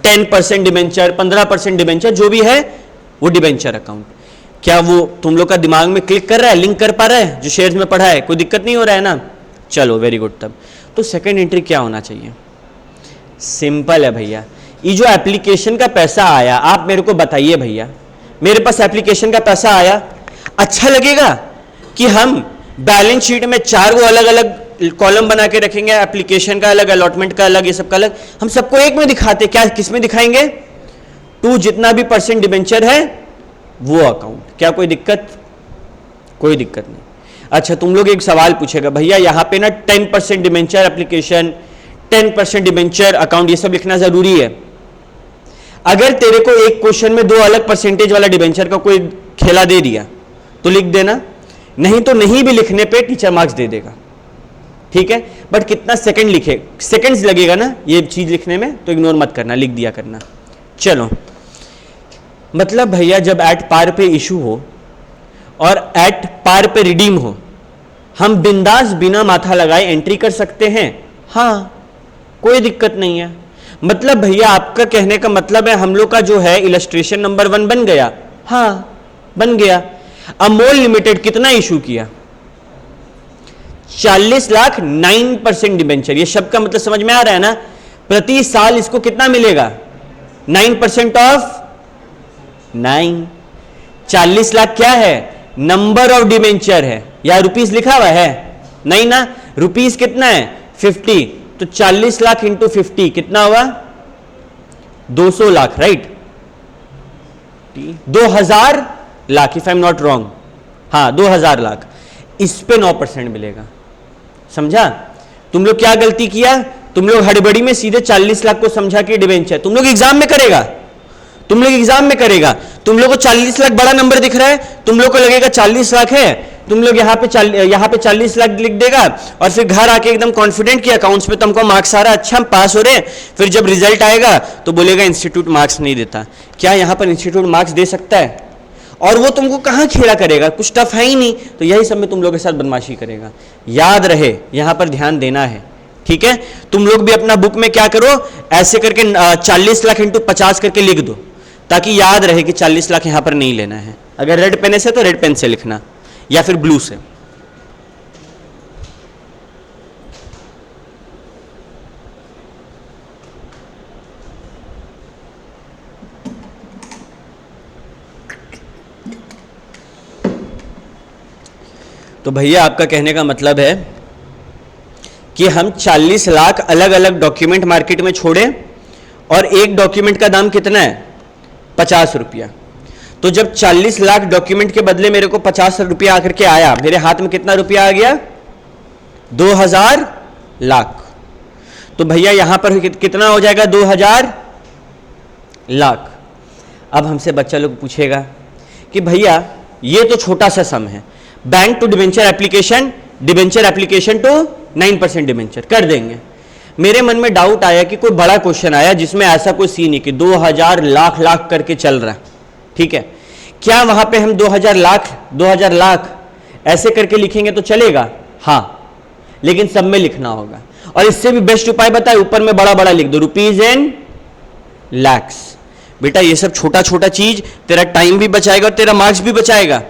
10% डिबेंचर, 15% डिबेंचर, जो भी है वो डिबेंचर अकाउंट। क्या वो तुम लोग का दिमाग में क्लिक कर रहा है, लिंक कर पा रहा है जो शेयर्स में पढ़ा है? कोई दिक्कत नहीं हो रहा है ना? चलो वेरी गुड। तब तो सेकंड एंट्री क्या होना चाहिए? सिंपल है भैया, ये जो एप्लीकेशन का पैसा आया, आप मेरे को बताइए भैया, मेरे पास एप्लीकेशन का पैसा आया, अच्छा लगेगा कि हम बैलेंस शीट में 4 वो अलग अलग कॉलम बना के रखेंगे, एप्लीकेशन का अलग, अलॉटमेंट का अलग, ये सब का अलग, हम सबको एक में दिखाते? क्या किस में दिखाएंगे? टू जितना भी % डिबेंचर है वो अकाउंट। क्या कोई दिक्कत? कोई दिक्कत नहीं। अच्छा, तुम लोग एक सवाल पूछेगा, भैया यहां पे ना 10% डिबेंचर एप्लीकेशन, 10% डिबेंचर अकाउंट, ये सब लिखना जरूरी है? अगर तेरे को एक क्वेश्चन में 2 अलग परसेंटेज वाला डिबेंचर का कोई खेला दे दिया तो लिख देना, नहीं तो नहीं भी लिखने पे टीचर मार्क्स दे देगा, ठीक है? बट कितना सेकंड लिखे, सेकंड्स लगेगा ना ये चीज लिखने में, तो इग्नोर मत करना, लिख दिया करना। चलो, मतलब भैया जब एट पार पे इशू हो और एट पार पे रिडीम हो, हम बिंदास बिना माथा लगाए एंट्री कर सकते हैं। हाँ, कोई दिक्कत नहीं है। मतलब भैया आपका कहने का मतलब है हम लोग का जो है इलस्ट्रेशन नंबर 1 बन गया? हाँ बन गया। अमोल लिमिटेड कितना इशू किया? 40 लाख, 9% डिबेंचर। ये शब्द का मतलब समझ में आ रहा है ना? प्रति साल इसको कितना मिलेगा? 9% ऑफ 9। 40 लाख क्या है? नंबर ऑफ डिबेंचर है, या रुपीस लिखा हुआ है? नहीं ना, रुपीस कितना है? 50। तो 40 लाख इंटू 50 कितना हुआ? 200 lakh, right? 2000 lakh, if I am not wrong. हाँ, 2000 लाख। इस पे 9% मिलेगा। समझा? तुम लोग क्या गलती किया? तुम लोग हड़बड़ी में सीधे 40 लाख को समझा कि डिबेंचर। तुम लोग एग्जाम में करेगा, तुम लोग एग्जाम में करेगा, तुम लोग को 40 लाख बड़ा नंबर दिख रहा है, तुम लोग को लगेगा 40 लाख है तुम लोग यहाँ पे 40 लाख लिख देगा और फिर घर आके एकदम कॉन्फिडेंट कि अकाउंट्स में तुमको मार्क्स आ रहा, अच्छा हम पास हो रहे हैं, फिर जब रिजल्ट आएगा तो बोलेगा इंस्टीट्यूट मार्क्स नहीं देता। क्या यहाँ पर इंस्टीट्यूट मार्क्स दे सकता है? और वो तुमको कहाँ खेला करेगा, कुछ टफ है ही नहीं, तो यही सब में तुम लोग के साथ बदमाशी करेगा। याद रहे, यहाँ पर ध्यान देना है, ठीक है? तुम लोग भी अपना बुक में क्या करो, ऐसे करके 40 लाख इंटू 50 करके लिख दो, ताकि याद रहे कि 40 लाख यहाँ पर नहीं लेना है। अगर रेड पेन से तो रेड पेन से लिखना या फिर ब्लू से। तो भैया आपका कहने का मतलब है कि हम 40 लाख अलग अलग डॉक्यूमेंट मार्केट में छोड़े और एक डॉक्यूमेंट का दाम कितना है? 50 रुपया। तो जब 40 लाख डॉक्यूमेंट के बदले मेरे को 50 रुपया आकर के आया, मेरे हाथ में कितना रुपया आ गया? 2000 लाख। तो भैया यहां पर कितना हो जाएगा? 2000 लाख। अब हमसे बच्चा लोग पूछेगा कि भैया ये तो छोटा सा सम है, bank to debenture application, debenture application to 9% debenture कर देंगे। मेरे मन में डाउट आया कि कोई बड़ा क्वेश्चन आया जिसमें ऐसा कोई सीन नहीं कि 2000 लाख लाख करके चल रहा, ठीक है? क्या वहां पे हम 2000 लाख ऐसे करके लिखेंगे तो चलेगा? हाँ, लेकिन सब में लिखना होगा। और इससे भी बेस्ट उपाय बताए, ऊपर में बड़ा बड़ा लिख दो, रुपीज एंड लैक्स। बेटा ये सब छोटा छोटा चीज तेरा टाइम भी बचाएगा और तेरा मार्क्स भी बचाएगा।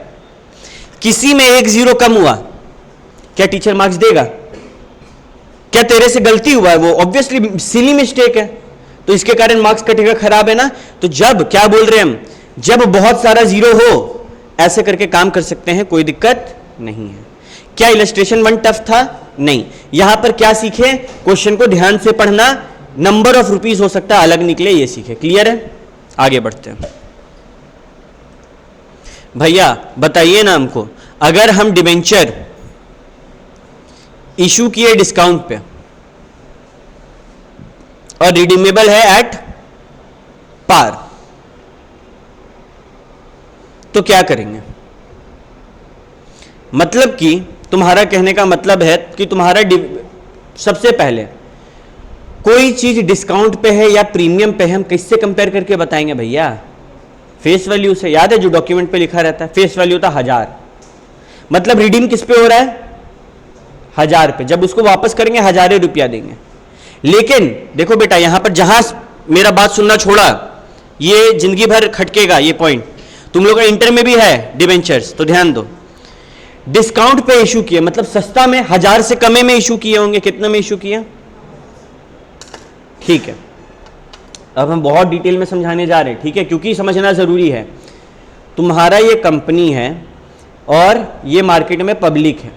किसी में 1 0 कम हुआ, क्या टीचर मार्क्स देगा? क्या तेरे से गलती हुआ है? वो ऑब्वियसली सिली मिस्टेक है, तो इसके कारण मार्क्स कटेगा, खराब है ना? तो जब क्या बोल रहे हैं हम, जब बहुत सारा जीरो हो ऐसे करके काम कर सकते हैं, कोई दिक्कत नहीं है। क्या इलस्ट्रेशन 1 टफ था? नहीं। यहां पर क्या सीखे? क्वेश्चन को ध्यान से पढ़ना, नंबर ऑफ रुपीज हो सकता है अलग निकले, ये सीखे। क्लियर है? आगे बढ़ते हैं। भैया बताइए ना हमको, अगर हम डिबेंचर इशू किए डिस्काउंट पे और रिडीमेबल है एट पार, तो क्या करेंगे? मतलब कि तुम्हारा कहने का मतलब है कि तुम्हारा सबसे पहले कोई चीज डिस्काउंट पे है या प्रीमियम पे है, हम किससे कंपेयर करके बताएंगे भैया? फेस वैल्यू से। याद है जो डॉक्यूमेंट पे लिखा रहता है, फेस वैल्यू था 1000, मतलब रिडीम किस पे हो रहा है? 1000 पे। जब उसको वापस करेंगे 1000 रुपया देंगे। लेकिन देखो बेटा, यहां पर जहां मेरा बात सुनना छोड़ा, ये जिंदगी भर खटकेगा ये पॉइंट। तुम लोगों का इंटर में भी है डिबेंचर्स, तो ध्यान दो। डिस्काउंट पे इशू किए मतलब सस्ता में, 1000 से कमे में इशू किए होंगे। कितने में इशू किया? ठीक है, अब हम बहुत डिटेल में समझाने जा रहे हैं, ठीक है? क्योंकि समझना जरूरी है। तुम्हारा ये कंपनी है और ये मार्केट में पब्लिक है।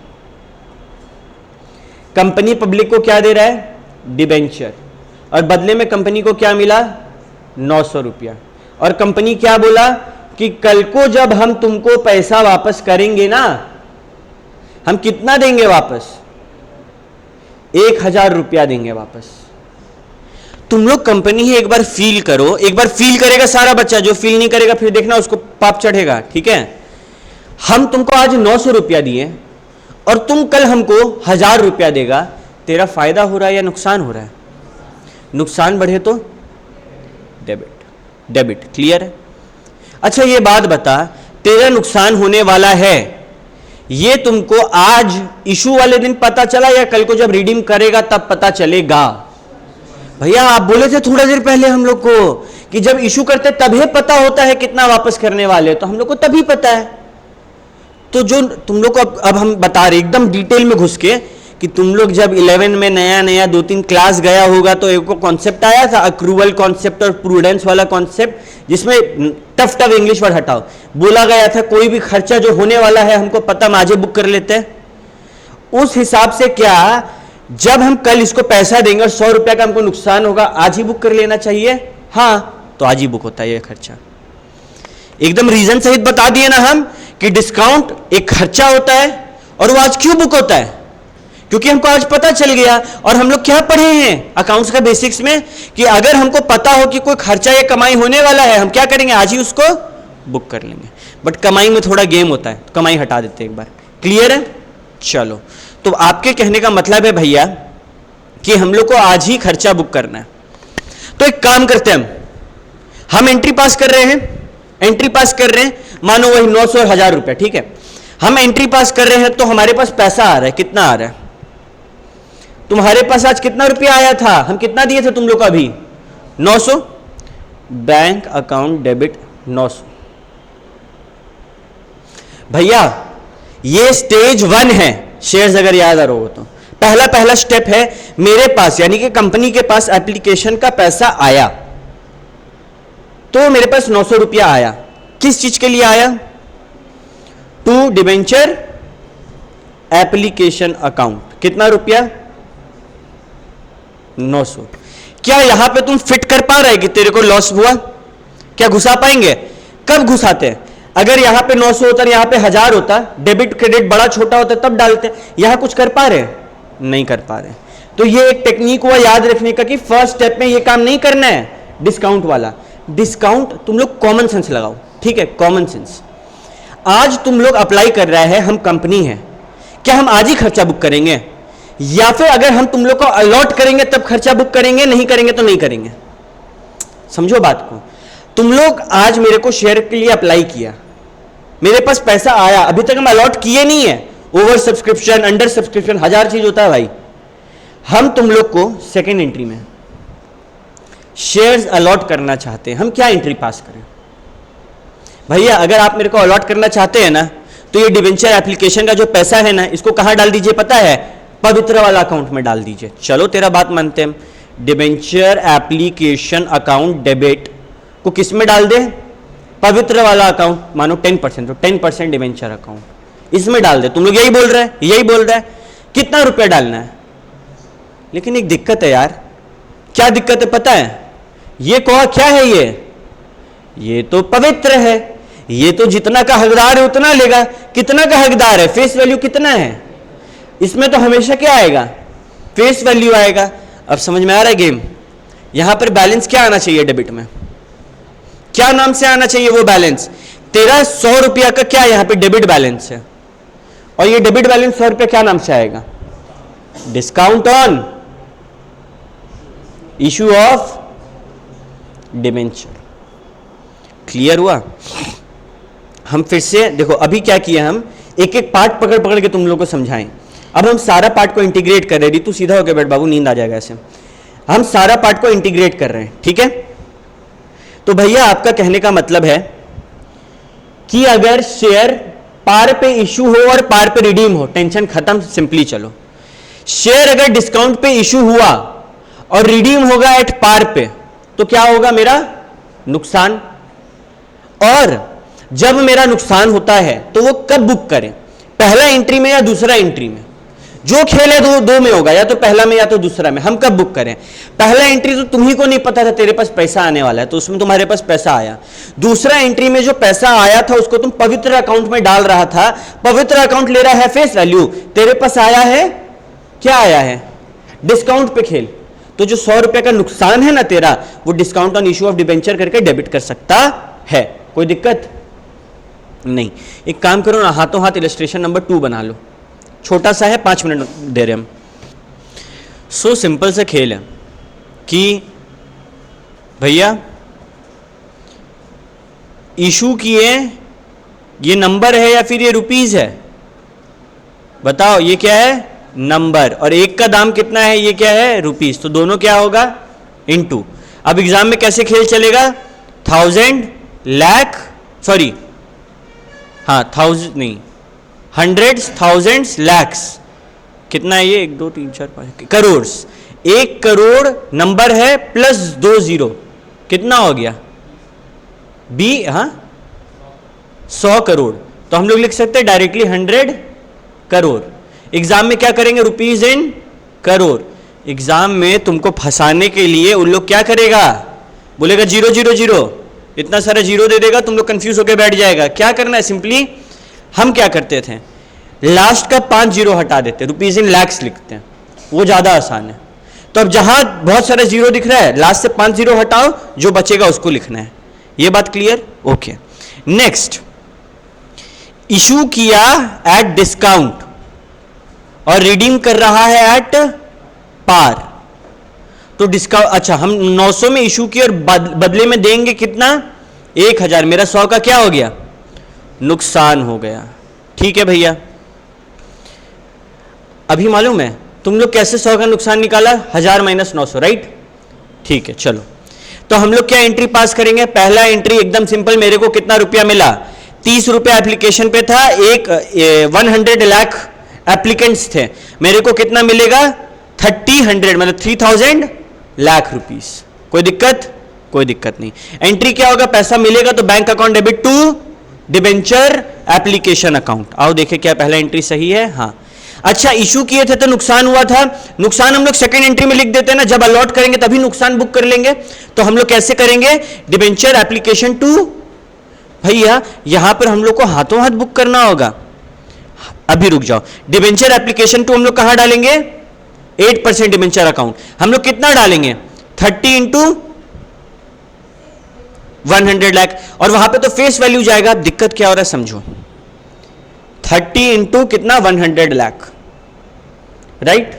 कंपनी पब्लिक को क्या दे रहा है? डिबेंचर। और बदले में कंपनी को क्या मिला? 900 रुपया। और कंपनी क्या बोला कि कल को जब हम तुमको पैसा वापस करेंगे ना, हम कितना देंगे वापस? 1000 रुपया देंगे वापस। तुम लोग कंपनी ही एक बार फील करो, एक बार फील करेगा सारा बच्चा, जो फील नहीं करेगा फिर देखना उसको पाप चढ़ेगा, ठीक है? हम तुमको आज 900 रुपया दिए और तुम कल हमको 1000 रुपया देगा, तेरा फायदा हो रहा है या नुकसान हो रहा है? नुकसान बढ़े तो डेबिट। क्लियर है? अच्छा ये बात बता, तेरा नुकसान होने वाला है, ये तुमको आज इशू वाले दिन पता चला या कल को जब रिडीम करेगा तब पता चलेगा? भैया आप बोले थे थोड़ा देर पहले हम लोग को कि जब इशू करते तभी पता होता है कितना वापस करने वाले, तो हम लोग को तभी पता है। तो जो तुम लोग को अब हम बता रहे एकदम डिटेल में घुस के कि तुम लोग जब 11 में नया 2-3 क्लास गया होगा तो एक कॉन्सेप्ट आया था, अक्रूवल कॉन्सेप्ट और प्रूडेंस वाला कॉन्सेप्ट, जिसमें टफ इंग्लिश वर्ड हटाओ, बोला गया था कोई भी खर्चा जो होने वाला है हमको पता, हम आज ही बुक कर लेते हैं। उस हिसाब से क्या जब हम कल इसको पैसा देंगे और 100 रुपया का हमको नुकसान होगा, आज ही बुक कर लेना चाहिए? हाँ, तो आज ही बुक होता है ये खर्चा। एकदम रीजन सहित बता दिए ना हम कि डिस्काउंट एक खर्चा होता है और वो आज क्यों बुक होता है? क्योंकि हमको आज पता चल गया। और हम लोग क्या पढ़े हैं अकाउंट्स का बेसिक्स में कि अगर हमको पता हो कि कोई खर्चा या कमाई होने वाला है, हम क्या करेंगे? आज ही उसको बुक कर लेंगे। बट कमाई में थोड़ा गेम होता है, तो कमाई हटा देते हैं एक बार। क्लियर है? चलो, तो आपके कहने का मतलब है भैया कि हम लोग को आज ही खर्चा बुक करना है। तो एक काम करते हैं, हम एंट्री पास कर रहे हैं, एंट्री पास कर रहे हैं, मानो वही 900 और 1000 रुपया, ठीक है। हम एंट्री पास कर रहे हैं तो हमारे पास पैसा आ रहा है, कितना आ रहा है? तुम्हारे पास आज कितना रुपया आया था? हम कितना दिए थे तुम लोग को अभी? 900। Bank account debit 900। भैया ये स्टेज 1 है, शेयर्स अगर याद आ रहा हो तो पहला स्टेप है, मेरे पास यानी कि कंपनी के पास एप्लीकेशन का पैसा आया, तो मेरे पास 900 रुपया आया। किस चीज के लिए आया? To debenture application account. कितना रुपया? 900। क्या यहां पे तुम फिट कर पा रहे कि तेरे को लॉस हुआ? क्या घुसा पाएंगे? कब घुसाते हैं? अगर यहां पे 900 होता, यहां पे 1000 होता, डेबिट क्रेडिट बड़ा छोटा होता तब डालते। यहां कुछ कर पा रहे? नहीं कर पा रहे। तो ये एक टेक्निक हुआ याद रखने का कि फर्स्ट स्टेप में ये काम नहीं करना है डिस्काउंट वाला। डिस्काउंट तुम लोग कॉमन सेंस लगाओ, ठीक है, कॉमन सेंस। आज तुम लोग अप्लाई कर रहा है, हम कंपनी है, क्या हम आज ही खर्चा बुक करेंगे या फिर अगर हम तुम लोग को अलॉट करेंगे तब खर्चा बुक करेंगे? नहीं करेंगे तो नहीं करेंगे। समझो बात को। तुम लोग आज मेरे को शेयर के लिए अप्लाई किया, मेरे पास पैसा आया, अभी तक हम अलॉट किए नहीं है। ओवर सब्सक्रिप्शन, अंडर सब्सक्रिप्शन, 1000 चीज होता है भाई। हम तुम लोग को सेकेंड एंट्री में शेयर्स अलॉट करना चाहते हैं। हम क्या एंट्री पास करें? भैया अगर आप मेरे को अलॉट करना चाहते हैं ना, तो ये डिबेंचर एप्लीकेशन का जो पैसा है ना, इसको कहां डाल दीजिए पता है? पवित्र वाला अकाउंट में डाल दीजिए। चलो तेरा बात मानते हैं, डिबेंचर एप्लीकेशन अकाउंट डेबिट को किस में डाल दे? पवित्र वाला अकाउंट, मानो 10%, तो 10% डिबेंचर अकाउंट इसमें डाल दे। तुम लोग यही बोल रहे हैं, यही बोल रहे हैं। कितना रुपया डालना है? लेकिन एक दिक्कत है यार। क्या दिक्कत है पता है? ये कौन क्या है? ये तो पवित्र है, ये तो जितना का हकदार है उतना लेगा। कितना का हकदार है? फेस वैल्यू कितना है? इसमें तो हमेशा क्या आएगा? फेस वैल्यू आएगा। अब समझ में आ रहा है गेम? यहां पर बैलेंस क्या आना चाहिए डेबिट में? क्या नाम से आना चाहिए वो बैलेंस? तेरा 100 रुपया का क्या यहां पे डेबिट बैलेंस है, और ये डेबिट बैलेंस 100 रुपया क्या नाम से आएगा? Discount on issue of debenture. Clear हुआ? हम फिर से देखो, अभी क्या किया, हम एक एक पार्ट पकड़ पकड़ के तुम लोगों को समझाएं। अब हम सारा पार्ट को इंटीग्रेट कर रहे हैं। तू सीधा होकर बैठ बाबू, नींद आ जाएगा ऐसे। हम सारा पार्ट को इंटीग्रेट कर रहे हैं, ठीक है। तो भैया आपका कहने का मतलब है कि अगर शेयर पार पे इशू हो और पार पे रिडीम हो, टेंशन खत्म, सिंपली चलो। शेयर अगर डिस्काउंट पे इशू हुआ और रिडीम होगा एट पार पे, तो क्या होगा? मेरा नुकसान। और जब मेरा नुकसान होता है तो वो कब बुक करें? पहला एंट्री में या दूसरा एंट्री में? जो खेल है दो में होगा, या तो पहला में या तो दूसरा में। हम कब बुक करें? पहला एंट्री तो तुम्ही को नहीं पता था तेरे पास पैसा आने वाला है, तो उसमें तुम्हारे पास पैसा आया। दूसरा एंट्री में जो पैसा आया था उसको तुम पवित्र अकाउंट में डाल रहा था। पवित्र अकाउंट ले रहा है फेस वैल्यू, तेरे पास आया है क्या? आया है डिस्काउंट पे खेल। तो जो 100 रुपए का नुकसान है ना तेरा, वो discount on issue of debenture करके डेबिट कर सकता है। कोई दिक्कत नहीं। एक काम करो ना, हाथों हाथ इलस्ट्रेशन नंबर 2 बना लो। छोटा सा है, 5 मिनट दे रहे हम। सो सिंपल सा खेल है कि भैया इशू किए, ये नंबर है या फिर ये रुपीज है? बताओ, ये क्या है? नंबर। और एक का दाम कितना है? ये क्या है? रुपीज। तो दोनों क्या होगा? इनटू। अब एग्जाम में कैसे खेल चलेगा? 1000, लाख, सॉरी हाँ 1000 नहीं, हंड्रेड्स, थाउजेंड्स, लैक्स। कितना है ये? 1 2 3 4 5 करोड़। 1 करोड़ नंबर है प्लस 2 जीरो, कितना हो गया? हाँ 100 करोड़। तो हम लोग लिख सकते हैं डायरेक्टली 100 करोड़। एग्जाम में क्या करेंगे? Rupees in crore. एग्जाम में तुमको फंसाने के लिए उन लोग क्या करेगा? बोलेगा 0 0 0, इतना सारा जीरो दे देगा, तुम लोग कंफ्यूज होकर बैठ जाएगा। क्या करना है? सिंपली हम क्या करते थे, लास्ट का 5 जीरो हटा देते, रुपीज इन लैक्स लिखते हैं, वो ज्यादा आसान है। तो अब जहां बहुत सारा जीरो दिख रहा है, लास्ट से 5 जीरो हटाओ, जो बचेगा उसको लिखना है। ये बात क्लियर? ओके। नेक्स्ट, इशू किया एट डिस्काउंट और रिडीम कर रहा है एट पार, तो डिस्काउंट, अच्छा हम 900 में इशू किया और बदले में देंगे कितना, 1000, मेरा 100 का क्या हो गया, नुकसान हो गया। ठीक है भैया, अभी मालूम है तुम लोग कैसे 100 का नुकसान निकाला, 1000 माइनस 900, राइट। ठीक है, चलो तो हम लोग क्या एंट्री पास करेंगे, पहला एंट्री एकदम सिंपल, मेरे को कितना रुपया मिला, 30 रुपया एप्लीकेशन पे था, 100 लाख एप्लीकेंट्स थे, मेरे को कितना मिलेगा 30 मतलब 3000 लाख रुपीस। कोई दिक्कत, कोई दिक्कत नहीं। एंट्री क्या होगा, पैसा मिलेगा तो bank account debit to debenture application account. आओ देखें क्या पहला एंट्री सही है, हाँ। अच्छा इशू किए थे तो नुकसान हुआ था, नुकसान हम लोग सेकंड एंट्री में लिख देते हैं ना, जब अलॉट करेंगे तभी नुकसान बुक कर लेंगे। तो हम लोग कैसे करेंगे, डिबेंचर एप्लीकेशन टू, भैया यहां पर हम लोग को हाथों हाथ बुक करना होगा। अभी रुक जाओ, डिबेंचर एप्लीकेशन टू हम लोग कहां डालेंगे, 8% डिबेंचर अकाउंट, हम लोग कितना डालेंगे 30 इंटू 100 लाख, और वहां पे तो फेस वैल्यू जाएगा। दिक्कत क्या हो रहा है समझो, 30 इंटू कितना 100 lakh, right.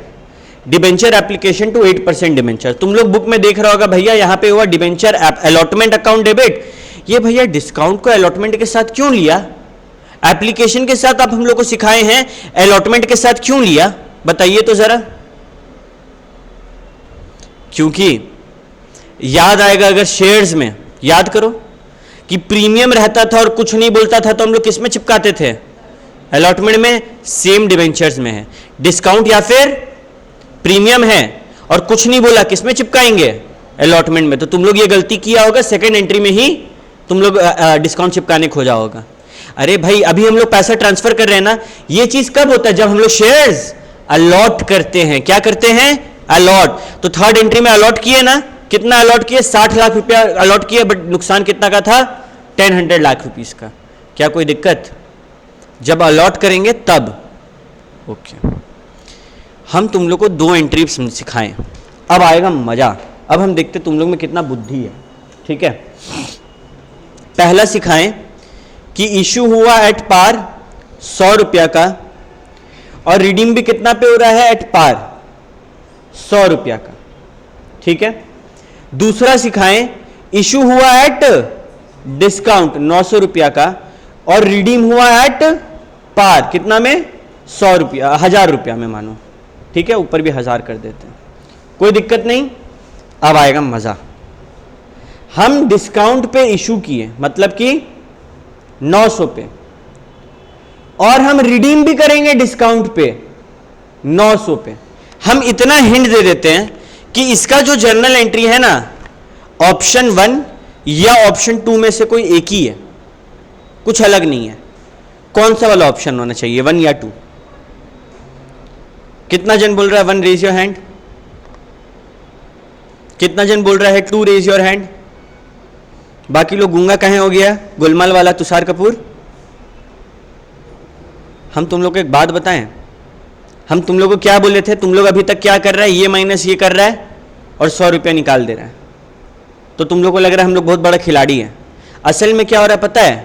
Debenture application to 8% debenture, तुम लोग बुक में देख रहा होगा भैया यहां पे हुआ डिबेंचर अलॉटमेंट अकाउंट डेबिट। ये भैया डिस्काउंट को अलॉटमेंट के साथ क्यों लिया, एप्लीकेशन के साथ आप हम लोग को सिखाए हैं, अलॉटमेंट के साथ क्यों लिया, बताइए तो जरा। क्योंकि याद आएगा अगर शेयर्स में, याद करो कि प्रीमियम रहता था और कुछ नहीं बोलता था तो हम लोग किस में चिपकाते थे, अलॉटमेंट में, सेम डिबेंचर्स में है। डिस्काउंट या फिर प्रीमियम है और कुछ नहीं बोला, किस में चिपकाएंगे, अलॉटमेंट में। तो तुम लोग ये गलती किया होगा, सेकंड एंट्री में ही तुम लोग डिस्काउंट चिपकाने खोजा होगा। अरे भाई अभी हम लोग पैसा ट्रांसफर कर रहे हैं ना, ये चीज कब होता है, जब हम लोग शेयर्स अलॉट करते हैं। क्या करते हैं, अलॉट। तो थर्ड एंट्री में अलॉट किए ना, कितना अलॉट किए, 60 लाख रुपया अलॉट किए, बट नुकसान कितना का था, 10 लाख रुपीस का। क्या कोई दिक्कत, जब अलॉट करेंगे तब। ओके, हम तुम लोग को 2 एंट्री सिखाएं, अब आएगा मजा। अब हम देखते तुम लोग में कितना बुद्धि है, ठीक है। पहला सिखाएं कि इशू हुआ एट पार 100 रुपया का और रिडीम भी कितना पे हो रहा है, एट पार 100 रुपया का, ठीक है। दूसरा सिखाएं इशू हुआ एट डिस्काउंट 900 रुपया का और रिडीम हुआ एट पार कितना में, 100 रुपया, 1000 रुपया में मानो, ठीक है, ऊपर भी 1000 कर देते हैं, कोई दिक्कत नहीं। अब आएगा मजा, हम डिस्काउंट पे इशू किए मतलब कि 900 पे, और हम रिडीम भी करेंगे डिस्काउंट पे 900 पे। हम इतना हिंट दे देते हैं कि इसका जो जर्नल एंट्री है ना, ऑप्शन 1 या ऑप्शन 2 में से कोई एक ही है, कुछ अलग नहीं है। कौन सा वाला ऑप्शन होना चाहिए, 1 या 2? कितना जन बोल रहा है 1, रेज योर हैंड। कितना जन बोल रहा है 2, रेज योर हैंड। बाकी लोग गूंगा कहे हो गया, गुलमाल वाला तुषार कपूर। हम तुम लोग को एक बात बताएं, हम तुम लोग को क्या बोले थे, तुम लोग अभी तक क्या कर रहा है, ये माइनस ये कर रहा है और 100 रुपया निकाल दे रहा है। तो तुम लोग को लग रहा है हम लोग बहुत बड़ा खिलाड़ी है। असल में क्या हो रहा है पता है,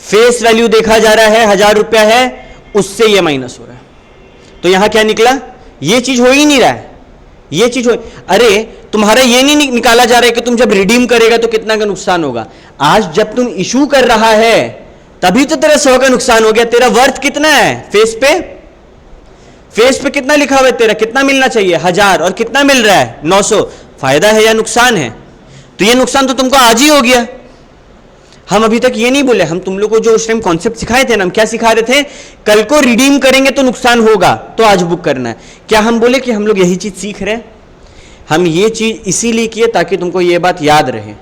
फेस वैल्यू देखा जा रहा है 1000 रुपया है, उससे ये माइनस हो रहा है। तो यहां क्या निकला, ये चीज हो ही नहीं रहा है, ये चीज हो, अरे तुम्हारा ये नहीं निकाला जा रहा है कि तुम जब रिडीम करेगा तो कितना का नुकसान होगा। आज जब तुम इशू कर रहा है तभी तो तेरा 100 का नुकसान हो गया। तेरा वर्थ कितना है फेस पे, फेस पे कितना लिखा हुआ है तेरा, कितना मिलना चाहिए 1000 और कितना मिल रहा है 900। फायदा है या नुकसान है? तो ये नुकसान तो तुमको आज ही हो गया। हम अभी तक ये नहीं बोले, हम तुम लोग को जो उस टाइम कॉन्सेप्ट सिखाए थे ना, हम क्या सिखा रहे थे, कल को रिडीम करेंगे तो नुकसान होगा तो आज बुक करना है। क्या हम बोले कि हम लोग यही चीज सीख रहे हैं? हम ये चीज इसीलिए किए ताकि तुमको ये बात याद रहे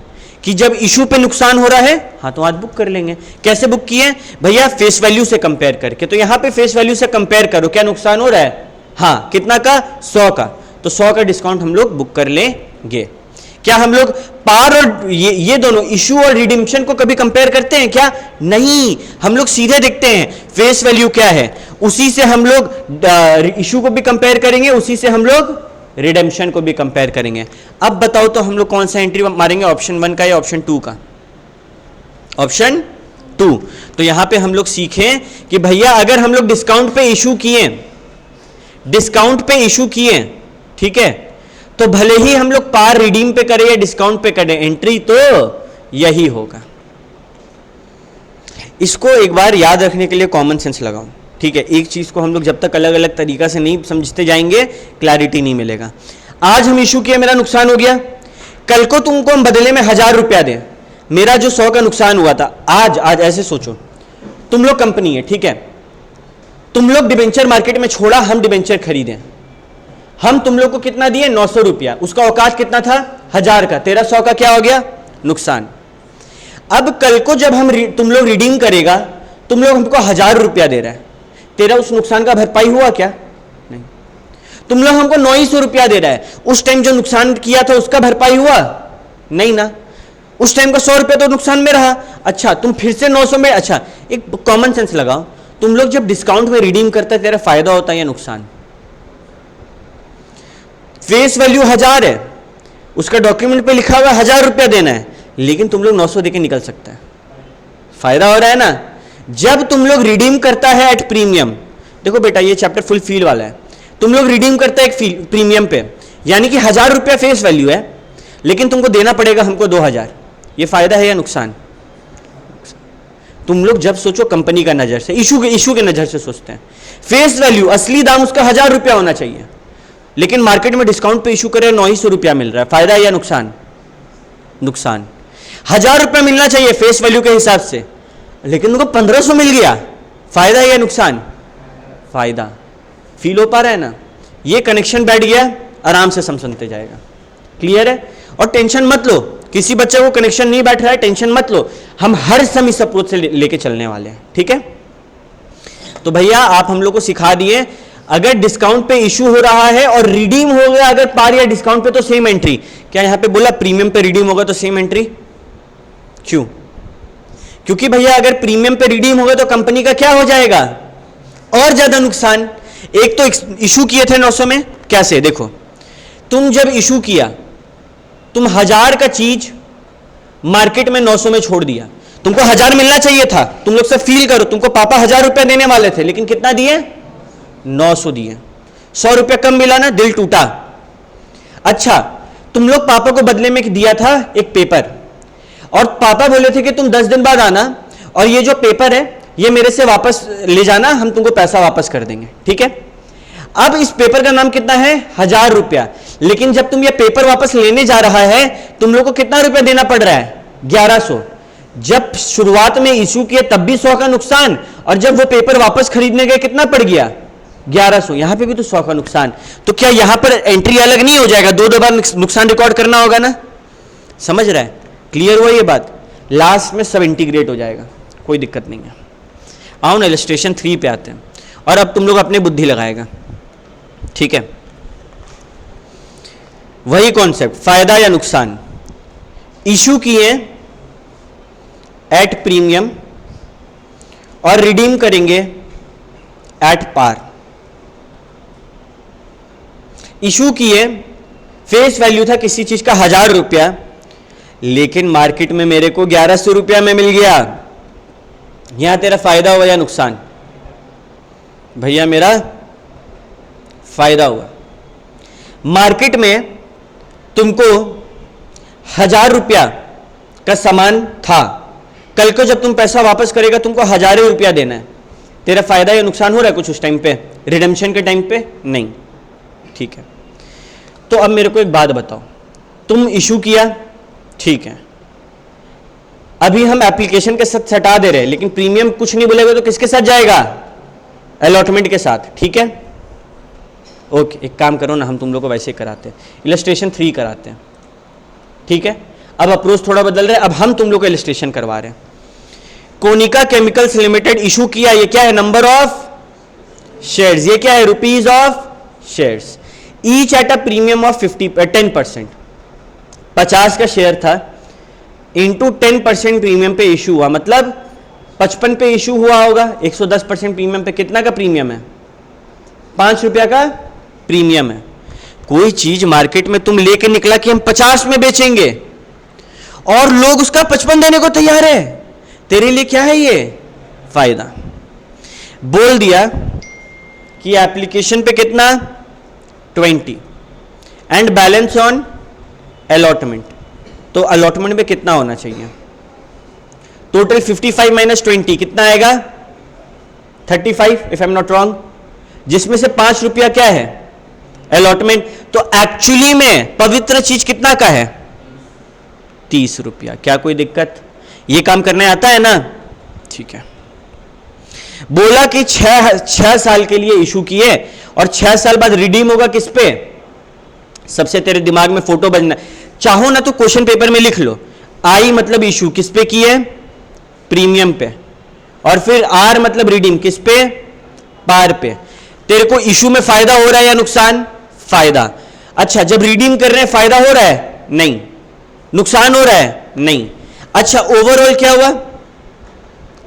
कि जब इशू पे नुकसान हो रहा है, हाँ तो आज बुक कर लेंगे। कैसे बुक किए भैया, फेस वैल्यू से कंपेयर करके। तो यहां पे फेस वैल्यू से कंपेयर करो, क्या नुकसान हो रहा है, हाँ कितना का, 100 का। तो 100 का डिस्काउंट हम लोग बुक कर लेंगे। क्या हम लोग पार और ये दोनों इशू और रिडीम्पशन को कभी कंपेयर करते हैं क्या? नहीं, हम लोग सीधे देखते हैं फेस वैल्यू क्या है, उसी से हम लोग इशू को भी कंपेयर करेंगे, उसी से हम लोग रिडेम्पशन को भी कंपेयर करेंगे। अब बताओ तो हम लोग कौन सा एंट्री मारेंगे, ऑप्शन 1 का या ऑप्शन 2 का? ऑप्शन 2। तो यहां पे हम लोग सीखें कि भैया अगर हम लोग डिस्काउंट पे इशू किए, ठीक है, तो भले ही हम लोग पार रिडीम पे करें या डिस्काउंट पे करें, एंट्री तो यही होगा। इसको एक बार याद रखने के लिए कॉमन सेंस लगाओ, ठीक है। एक चीज को हम लोग जब तक अलग अलग तरीका से नहीं समझते जाएंगे, क्लैरिटी नहीं मिलेगा। आज हम इशू किए, मेरा नुकसान हो गया, कल को तुमको हम बदले में 1000 रुपया दें, मेरा जो 100 का नुकसान हुआ था, आज ऐसे सोचो, तुम लोग कंपनी है, ठीक है, तुम लोग डिबेंचर मार्केट में छोड़ा, हम डिबेंचर खरीदें, हम तुम लोग को कितना दिए 900 रुपया, उसका औकात कितना था 1000 का, तेरा 100 का क्या हो गया नुकसान। अब कल को जब तुम लोग रिडीम करेगा, तुम लोग हमको 1000 रुपया दे रहा है, तेरा उस नुकसान का भरपाई हुआ क्या? नहीं। तुम लोग हमको 900 रुपया दे रहा है, उस टाइम जो नुकसान किया था उसका भरपाई हुआ? नहीं ना। उस टाइम का 100 रुपया तो नुकसान में रहा। अच्छा, तुम फिर से 900 में, अच्छा एक कॉमन सेंस लगाओ, तुम लोग जब डिस्काउंट में रिडीम करते हैं, तेरा फायदा होता है या नुकसान? फेस वैल्यू 1000 है, उसका डॉक्यूमेंट पे लिखा हुआ 1000 रुपया देना है, लेकिन तुम लोग 900 देके निकल सकते हैं, फायदा हो रहा है ना। जब तुम लोग रिडीम करता है एट प्रीमियम, देखो बेटा ये चैप्टर फुल फील वाला है, तुम लोग रिडीम करते हैं एक प्रीमियम पे, यानी कि 1000 रुपया फेस वैल्यू है, लेकिन तुमको देना पड़ेगा हमको 2000, ये फायदा है या नुकसान? तुम लोग जब सोचो कंपनी का नजर से, इशू के नजर से सोचते हैं, फेस वैल्यू असली दाम उसका 1000 रुपया होना चाहिए, लेकिन मार्केट में डिस्काउंट पे इशू करे 900 रुपया मिल रहा है, फायदा है या नुकसान? नुकसान। 1000 रुपया मिलना चाहिए फेस वैल्यू के हिसाब से, लेकिन उनको 1500 मिल गया, फायदा है या नुकसान? फायदा। फील हो पा रहा है ना? ये कनेक्शन बैठ गया, आराम से समझते जाएगा, क्लियर है। और टेंशन मत लो, किसी बच्चे को कनेक्शन नहीं बैठ रहा है, टेंशन मत लो, हम हर समय इस अप्रोच से लेके चलने वाले हैं, ठीक है। तो भैया आप हम लोग को सिखा दिए, अगर डिस्काउंट पे इशू हो रहा है और रिडीम हो गया अगर पार या डिस्काउंट पे, तो सेम एंट्री। क्या यहां पे बोला प्रीमियम पे रिडीम होगा तो सेम एंट्री? क्यों? क्योंकि भैया अगर प्रीमियम पे रिडीम होगा तो कंपनी का क्या हो जाएगा? और ज्यादा नुकसान। एक तो इशू किए थे 900 में, कैसे? देखो, तुम जब इशू किया, तुम 1000 का चीज मार्केट में 900 में छोड़ दिया, तुमको 1000 मिलना चाहिए था, तुम लोग सब फील करो, तुमको पापा 1000 रुपया देने वाले थे, लेकिन कितना दिए? 900 दिए, 100 रुपया कम मिला ना, दिल टूटा। अच्छा, तुम लोग पापा को बदले में दिया था एक पेपर, और पापा बोले थे कि तुम 10 दिन बाद आना और ये जो पेपर है ये मेरे से वापस ले जाना, हम तुमको पैसा वापस कर देंगे, ठीक है। अब इस पेपर का नाम कितना है? 1000 रुपया, लेकिन जब तुम ये पेपर वापस लेने जा रहा है, तुम लोग को कितना रुपया देना पड़ रहा है? 1100। जब शुरुआत में इशू किए तब भी 100 का नुकसान, और जब वो पेपर वापस खरीदने गए कितना पड़ गया? 1100। यहां पे भी तो 100 का नुकसान। तो क्या यहां पर एंट्री अलग नहीं हो जाएगा? दो बार नुकसान रिकॉर्ड करना होगा ना? समझ रहा है? क्लियर हुआ ये बात? लास्ट में सब इंटीग्रेट हो जाएगा, कोई दिक्कत नहीं है। आओ ना इलस्ट्रेशन 3 पे आते हैं, और अब तुम लोग अपनी बुद्धि लगाएगा, ठीक है। वही कॉन्सेप्ट, फायदा या नुकसान। इशू किए एट प्रीमियम और रिडीम करेंगे एट पार। इशू किए, फेस वैल्यू था किसी चीज का 1000 रुपया, लेकिन मार्केट में मेरे को 1100 रुपया में मिल गया, यहां तेरा फायदा हुआ या नुकसान? भैया मेरा फायदा हुआ। मार्केट में तुमको 1000 रुपया का सामान था, कल को जब तुम पैसा वापस करेगा तुमको 1000 रुपया देना है, तेरा फायदा या नुकसान हो रहा है कुछ उस टाइम पे? रिडेम्पशन के टाइम पे नहीं, ठीक है। तो अब मेरे को एक बात बताओ, तुम इशू किया, ठीक है, अभी हम एप्लीकेशन के साथ सटा दे रहे हैं, लेकिन प्रीमियम कुछ नहीं बोलेगा तो किसके साथ जाएगा? अलॉटमेंट के साथ, ठीक है। ओके, एक काम करो ना, हम तुम लोग को वैसे ही कराते हैं, इलस्ट्रेशन 3 कराते हैं, ठीक है। अब अप्रोच थोड़ा बदल रहा है, अब हम तुम लोग को इलस्ट्रेशन करवा रहे हैं। कोनिका केमिकल्स लिमिटेड इशू किया, ये क्या है? Number of shares. ये क्या है? Rupees of shares, each at a premium of 10%। 50 का शेयर था, इंटू 10% प्रीमियम पे इशू हुआ, मतलब 55 पे इशू हुआ होगा, 110% प्रीमियम पे कितना का प्रीमियम है? 5 रुपया का प्रीमियम है। कोई चीज मार्केट में तुम लेके निकला कि हम 50 में बेचेंगे, और लोग उसका 55 देने को तैयार है, तेरे लिए क्या है ये फायदा। बोल दिया कि एप्लीकेशन पे कितना 20 एंड बैलेंस ऑन अलॉटमेंट, तो अलॉटमेंट पे कितना होना चाहिए? टोटल 55 माइनस 20 कितना आएगा? 35 if I am not wrong, जिसमें से 5 रुपया क्या है? अलॉटमेंट। तो एक्चुअली में पवित्र चीज कितना का है? 30 रुपया। क्या कोई दिक्कत? ये काम करने आता है ना? ठीक है। बोला कि 6 साल के लिए इशू किए और 6 साल बाद रिडीम होगा किस पे? सबसे तेरे दिमाग में फोटो बजना, चाहो ना तो क्वेश्चन पेपर में लिख लो। आई मतलब इशू किस पे किए? प्रीमियम पे। और फिर आर मतलब रिडीम किस पे? पार पे। तेरे को इशू में फायदा हो रहा है या नुकसान? फायदा। अच्छा, जब रिडीम कर रहे हैं फायदा हो रहा है? नहीं। नुकसान हो रहा है? नहीं। अच्छा, ओवरऑल क्या हुआ?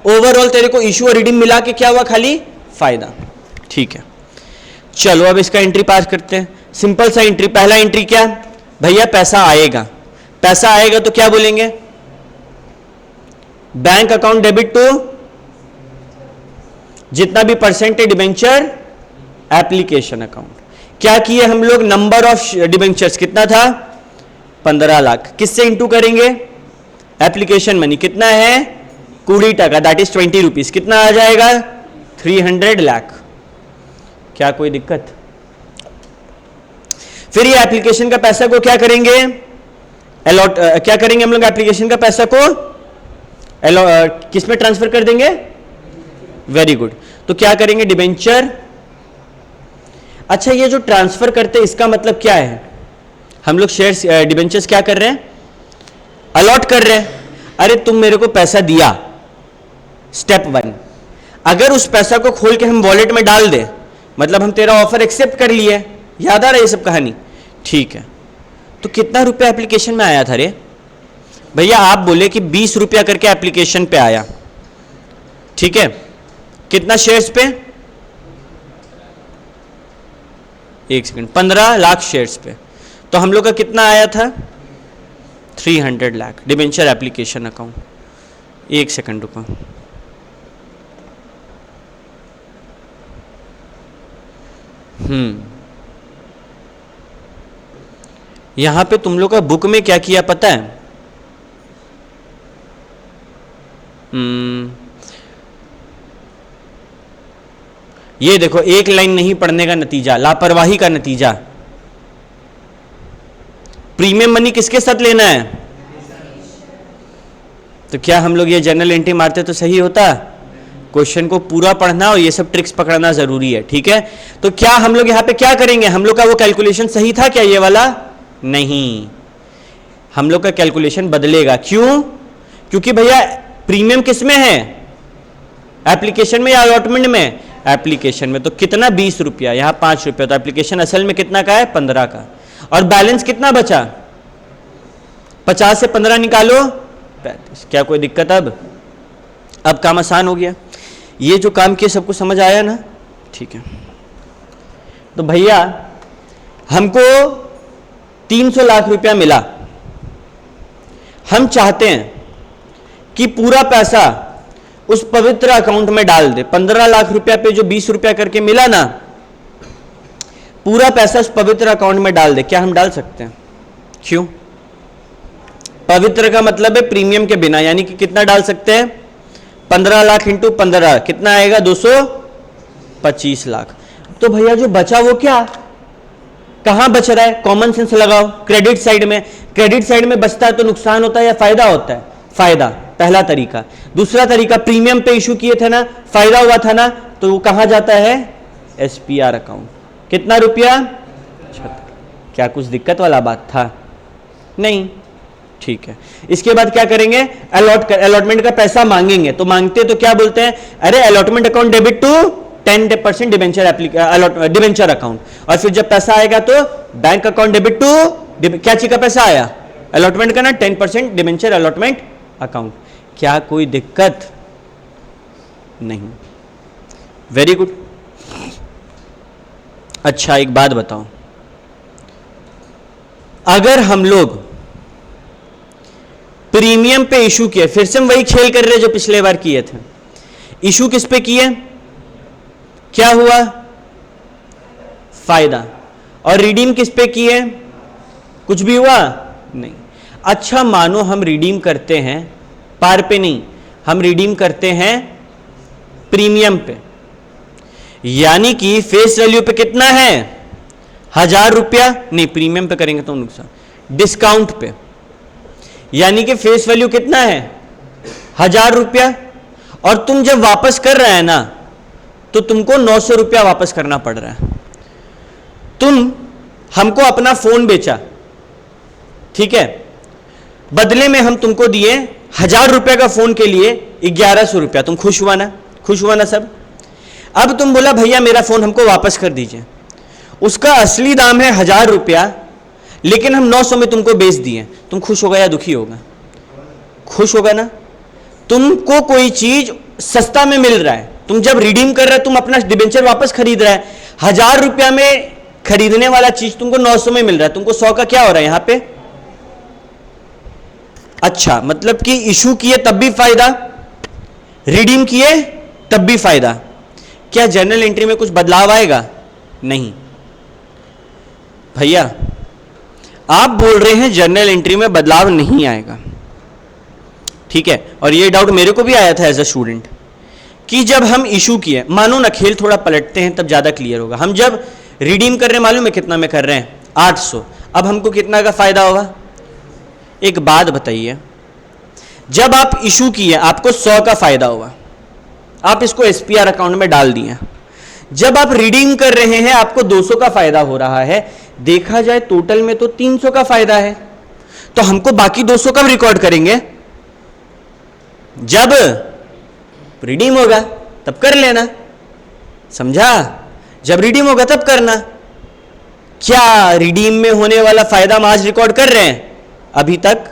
ओवरऑल तेरे को इशू और रिडीम मिला के क्या हुआ? खाली फायदा। ठीक है, चलो अब इसका एंट्री पास करते हैं। सिंपल सा एंट्री। पहला एंट्री क्या? भैया पैसा आएगा। पैसा आएगा तो क्या बोलेंगे? बैंक अकाउंट डेबिट टू जितना भी परसेंटेज डिबेंचर एप्लीकेशन अकाउंट। क्या किए हम लोग? नंबर ऑफ डिबेंचर्स कितना था? 15 लाख। किससे इंटू करेंगे? एप्लीकेशन मनी कितना है? 20 टका, दैट इज 20 रुपीज। कितना आ जाएगा? 300 लाख। क्या कोई दिक्कत? फिर ये एप्लीकेशन का पैसा को क्या करेंगे? क्या करेंगे हम लोग? एप्लीकेशन का पैसा को किस में ट्रांसफर कर देंगे? Very good. तो क्या करेंगे? डिबेंचर। अच्छा, ये जो ट्रांसफर करते हैं इसका मतलब क्या है? हम लोग शेयर्स डिबेंचर्स क्या कर रहे हैं? अलॉट कर रहे हैं। अरे तुम मेरे को पैसा दिया, स्टेप 1। अगर उस पैसा को खोल के हम वॉलेट में डाल दें, मतलब हम तेरा ऑफर एक्सेप्ट कर लिए। याद आ रहा है ये सब कहानी? ठीक है। तो कितना रुपया एप्लीकेशन में आया था रे? भैया आप बोले कि 20 रुपया करके एप्लीकेशन पे आया। ठीक है, कितना शेयर्स पे? एक सेकंड, 15 लाख शेयर्स पे। तो हम लोग का कितना आया था? 300 लाख डिबेंचर एप्लीकेशन अकाउंट। एक सेकंड रुको। यहां पे तुम लोग का बुक में क्या किया पता है? ये देखो, एक लाइन नहीं पढ़ने का नतीजा, लापरवाही का नतीजा। प्रीमियम मनी किसके साथ लेना है? तो क्या हम लोग ये जनरल एंट्री मारते तो सही होता? क्वेश्चन को पूरा पढ़ना और ये सब ट्रिक्स पकड़ना जरूरी है। ठीक है, तो क्या हम लोग यहां पे क्या करेंगे? हम लोग का वो कैलकुलेशन सही था क्या? ये वाला नहीं, हम लोग का कैलकुलेशन बदलेगा। क्यों? क्योंकि भैया प्रीमियम किस में है? एप्लीकेशन में या अलॉटमेंट में? एप्लीकेशन में। तो कितना? 20 रुपया। यहां 5 रुपया। तो एप्लीकेशन असल में कितना का है? 15 का। और बैलेंस कितना बचा? 50 से 15 निकालो 35। क्या कोई दिक्कत? अब काम आसान हो गया। ये जो काम किया सबको समझ आया ना? ठीक है। तो भैया हमको 300 लाख रुपया मिला। हम चाहते हैं कि पूरा पैसा उस पवित्र अकाउंट में डाल दे। 15 लाख रुपया पे जो 20 रुपया करके मिला ना, पूरा पैसा उस पवित्र अकाउंट में डाल दे। क्या हम डाल सकते हैं? क्यों? पवित्र का मतलब है प्रीमियम के बिना, यानी कि कितना डाल सकते हैं? 15 लाख इंटू 15 कितना आएगा? 225 लाख। तो भैया जो बचा वो क्या? कहां बच रहा है? कॉमन सेंस लगाओ। क्रेडिट साइड में। क्रेडिट साइड में बचता है तो नुकसान होता है या फायदा होता है? फायदा। पहला तरीका। दूसरा तरीका, प्रीमियम पे इशू किए थे ना, फायदा हुआ था ना, तो वो कहां जाता है? SPR account. कितना रुपया? 76। क्या कुछ दिक्कत वाला बात था? नहीं। ठीक है, इसके बाद क्या करेंगे? अलॉटमेंट का पैसा मांगेंगे। तो मांगते तो क्या बोलते हैं? अरे allotment account debit to 10% debenture account. और फिर जब पैसा आएगा तो बैंक अकाउंट डेबिट टू क्या चीज का पैसा आया? अलॉटमेंट का ना, 10% डिबेंचर अलॉटमेंट अकाउंट। क्या कोई दिक्कत? नहीं। Very good. अच्छा एक बात बताओ, अगर हम लोग प्रीमियम पे इशू किया, फिर से हम वही खेल कर रहे जो पिछले बार किए थे। इशू किस पे किए, क्या हुआ, फायदा। और रिडीम किस पे किए, कुछ भी हुआ नहीं। अच्छा मानो हम रिडीम करते हैं पार पे नहीं, हम रिडीम करते हैं प्रीमियम पे, यानी कि फेस वैल्यू पे कितना है 1000 रुपया, नहीं प्रीमियम पे करेंगे तो नुकसान, डिस्काउंट पे, यानी कि फेस वैल्यू कितना है 1000 रुपया, और तुम जब वापस कर रहे हैं ना तो तुमको 900 रुपया वापस करना पड़ रहा है। तुम हमको अपना फोन बेचा, ठीक है, बदले में हम तुमको दिए 1000 रुपया का फोन के लिए 1100 रुपया, तुम खुश हुआ ना, खुश हुआ ना सब। अब तुम बोला भैया मेरा फोन हमको वापस कर दीजिए, उसका असली दाम है 1000 रुपया, लेकिन हम 900 में तुमको बेच दिए, तुम खुश होगा या दुखी होगा, खुश होगा ना। तुमको कोई चीज सस्ता में मिल रहा है, तुम जब रिडीम कर रहे हो, तुम अपना डिबेंचर वापस खरीद रहा है, 1000 रुपया में खरीदने वाला चीज तुमको 900 में मिल रहा है, तुमको 100 का क्या हो रहा है यहां पे। अच्छा, मतलब कि इशू किए तब भी फायदा, रिडीम किए तब भी फायदा। क्या जर्नल एंट्री में कुछ बदलाव आएगा, नहीं भैया, आप बोल रहे हैं जर्नल एंट्री में बदलाव नहीं आएगा, ठीक है। और ये डाउट मेरे को भी आया था एज अ स्टूडेंट कि जब हम इशू किए, मानो ना खेल थोड़ा पलटते हैं तब ज्यादा क्लियर होगा। हम जब रिडीम कर रहे हैं, मालूम है कितना में कर रहे हैं 800, अब हमको कितना का फायदा होगा। एक बात बताइए, जब आप इशू किए आपको 100 का फायदा हुआ, आप इसको एसपीआर अकाउंट में डाल दिए। जब आप रिडीम कर रहे हैं आपको 200 का फायदा हो रहा है, देखा जाए टोटल में तो 300 का फायदा है, तो हमको बाकी 200 कब रिकॉर्ड करेंगे, जब रिडीम होगा तब कर लेना, समझा, जब रिडीम होगा तब करना। क्या रिडीम में होने वाला फायदा हम आज रिकॉर्ड कर रहे हैं, अभी तक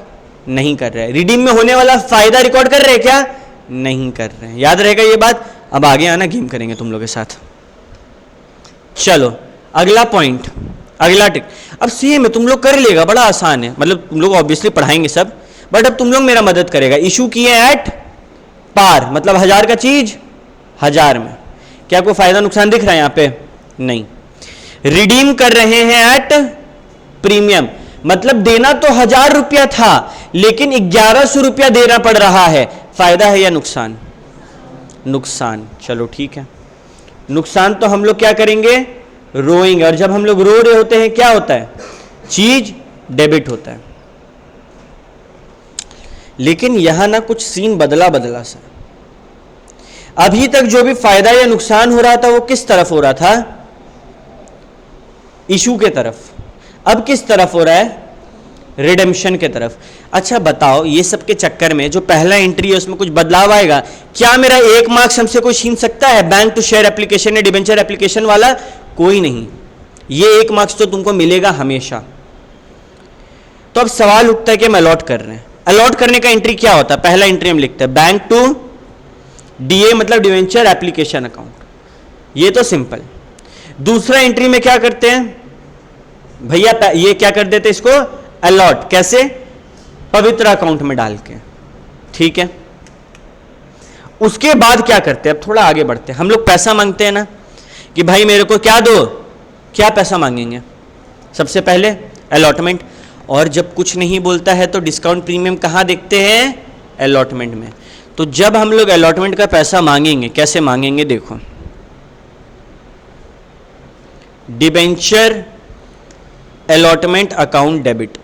नहीं कर रहे हैं। रिडीम में होने वाला फायदा रिकॉर्ड कर रहे हैं क्या, नहीं कर रहे हैं, याद रहेगा ये बात। अब आगे आना, गेम करेंगे तुम लोग के साथ। चलो अगला पॉइंट, अगला टिक। अब सीए में तुम लोग कर लेगा, बड़ा आसान है, मतलब तुम लोग ऑब्वियसली पढ़ाएंगे सब, बट अब तुम लोग मेरा मदद करेगा। इशू किए एट पार, मतलब 1000 का चीज 1000 में, क्या कोई फायदा नुकसान दिख रहा है यहां पे, नहीं। रिडीम कर रहे हैं एट प्रीमियम, मतलब देना तो 1000 रुपया था लेकिन 1100 रुपया देना पड़ रहा है, फायदा है या नुकसान, नुकसान। चलो ठीक है, नुकसान तो हम लोग क्या करेंगे, रोएंगे, और जब हम लोग रो रहे होते हैं क्या होता है, चीज डेबिट होता है। लेकिन यहां ना कुछ सीन बदला बदला सा। अभी तक जो भी फायदा या नुकसान हो रहा था वो किस तरफ हो रहा था, इशू के तरफ। अब किस तरफ हो रहा है, रिडेम्पशन के तरफ। अच्छा बताओ, ये सब के चक्कर में जो पहला एंट्री है उसमें कुछ बदलाव आएगा क्या, मेरा 1 मार्क्स हमसे कोई छीन सकता है, बैंक टू शेयर एप्लीकेशन या डिबेंचर एप्लीकेशन वाला, कोई नहीं, ये 1 मार्क्स तो तुमको मिलेगा हमेशा। तो अब सवाल उठता है कि हम अलॉट कर रहे हैं, अलॉट करने का एंट्री क्या होता है, पहला एंट्री हम लिखते हैं बैंक टू डीए, मतलब डिवेंचर एप्लीकेशन अकाउंट, ये तो सिंपल। दूसरा एंट्री में क्या करते हैं भैया, ये क्या कर देते इसको अलॉट, कैसे, पवित्र अकाउंट में डाल के, ठीक है। उसके बाद क्या करते हैं, अब थोड़ा आगे बढ़ते हैं। हम लोग पैसा मांगते हैं ना कि भाई मेरे को क्या दो, क्या पैसा मांगेंगे, सबसे पहले अलॉटमेंट। और जब कुछ नहीं बोलता है तो डिस्काउंट प्रीमियम कहाँ देखते हैं, अलॉटमेंट में। तो जब हम लोग अलॉटमेंट का पैसा मांगेंगे, कैसे मांगेंगे देखो, डिबेंचर अलॉटमेंट अकाउंट डेबिट।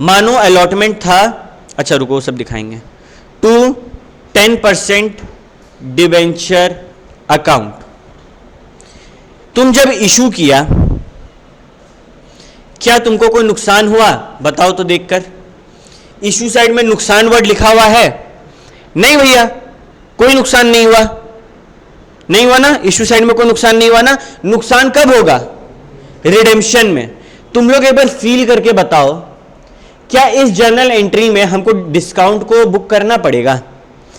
मानो अलॉटमेंट था, अच्छा रुको सब दिखाएंगे, टू 10% डिबेंचर अकाउंट। तुम जब इशू किया, क्या तुमको कोई नुकसान हुआ, बताओ तो देखकर। इशू साइड में नुकसान वर्ड लिखा हुआ है, नहीं भैया कोई नुकसान नहीं हुआ, नहीं हुआ ना, इशू साइड में कोई नुकसान नहीं हुआ ना। नुकसान कब होगा, रिडेम्पशन में। तुम लोग एक बार फील करके बताओ, क्या इस जर्नल एंट्री में हमको डिस्काउंट को बुक करना पड़ेगा,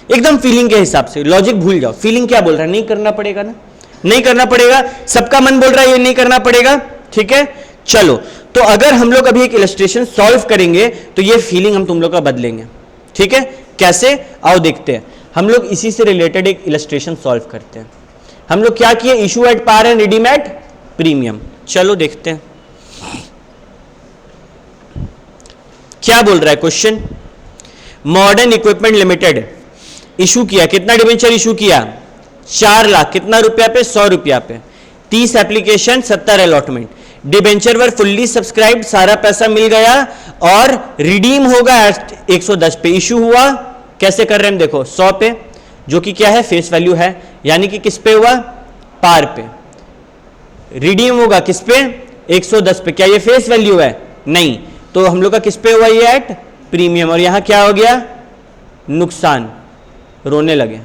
एकदम फीलिंग के हिसाब से, लॉजिक भूल जाओ, फीलिंग क्या बोल रहा है, नहीं करना पड़ेगा ना, नहीं करना पड़ेगा, सबका मन बोल रहा है ये नहीं करना पड़ेगा, ठीक है। चलो तो अगर हम लोग अभी एक इलस्ट्रेशन सॉल्व करेंगे तो ये फीलिंग हम तुम लोग का बदलेंगे। ठीक है, कैसे, आओ देखते हैं। हम लोग इसी से रिलेटेड एक इलस्ट्रेशन सॉल्व करते हैं। हम लोग क्या किए, issue at par and redeem at premium. चलो देखते हैं क्या बोल रहा है question. Modern equipment limited issue किया, कितना डिबेंचर इशू किया, 4 लाख, कितना रुपया पे, 100 रुपया पे, 30 एप्लीकेशन, 70 अलॉटमेंट, डिबेंचर वर फुल्ली सब्सक्राइब्ड, सारा पैसा मिल गया और रिडीम होगा 110 पे। इशू हुआ कैसे कर रहे हैं हम, देखो 100 पे, जो कि क्या है, फेस वैल्यू है, यानी कि किस पे हुआ, पार पे। रिडीम होगा किस पे, 110 पे। क्या ये फेस वैल्यू है, नहीं, तो हम लोग का किस पे हुआ, ये एट प्रीमियम। और यहां क्या हो गया, नुकसान, रोने लगे।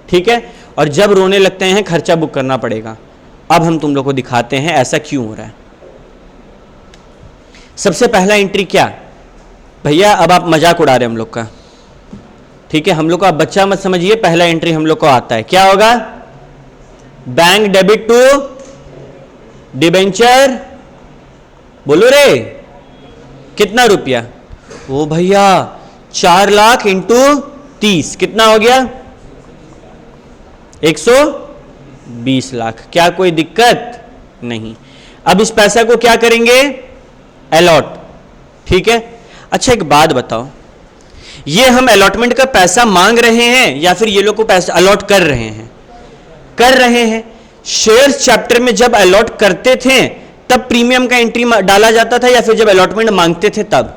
ठीक है, और जब रोने लगते हैं खर्चा बुक करना पड़ेगा। अब हम तुम लोग को दिखाते हैं ऐसा क्यों हो रहा है। सबसे पहला एंट्री क्या, भैया अब आप मजाक उड़ा रहे हैं हम लोग का, ठीक है, हम लोग को आप बच्चा मत समझिए। पहला एंट्री हम लोग को आता है, क्या होगा, बैंक डेबिट टू डिबेंचर, बोलो रे, कितना रुपया, ओ भैया 4 लाख इंटू 30, कितना हो गया, 120 लाख। क्या कोई दिक्कत नहीं। अब इस पैसा को क्या करेंगे, अलॉट। ठीक है, अच्छा एक बात बताओ, ये हम अलॉटमेंट का पैसा मांग रहे हैं या फिर ये लोग को पैसा अलॉट कर रहे हैं, कर रहे हैं। शेयर्स चैप्टर में जब अलॉट करते थे तब प्रीमियम का एंट्री डाला जाता था या फिर जब अलॉटमेंट मांगते थे तब,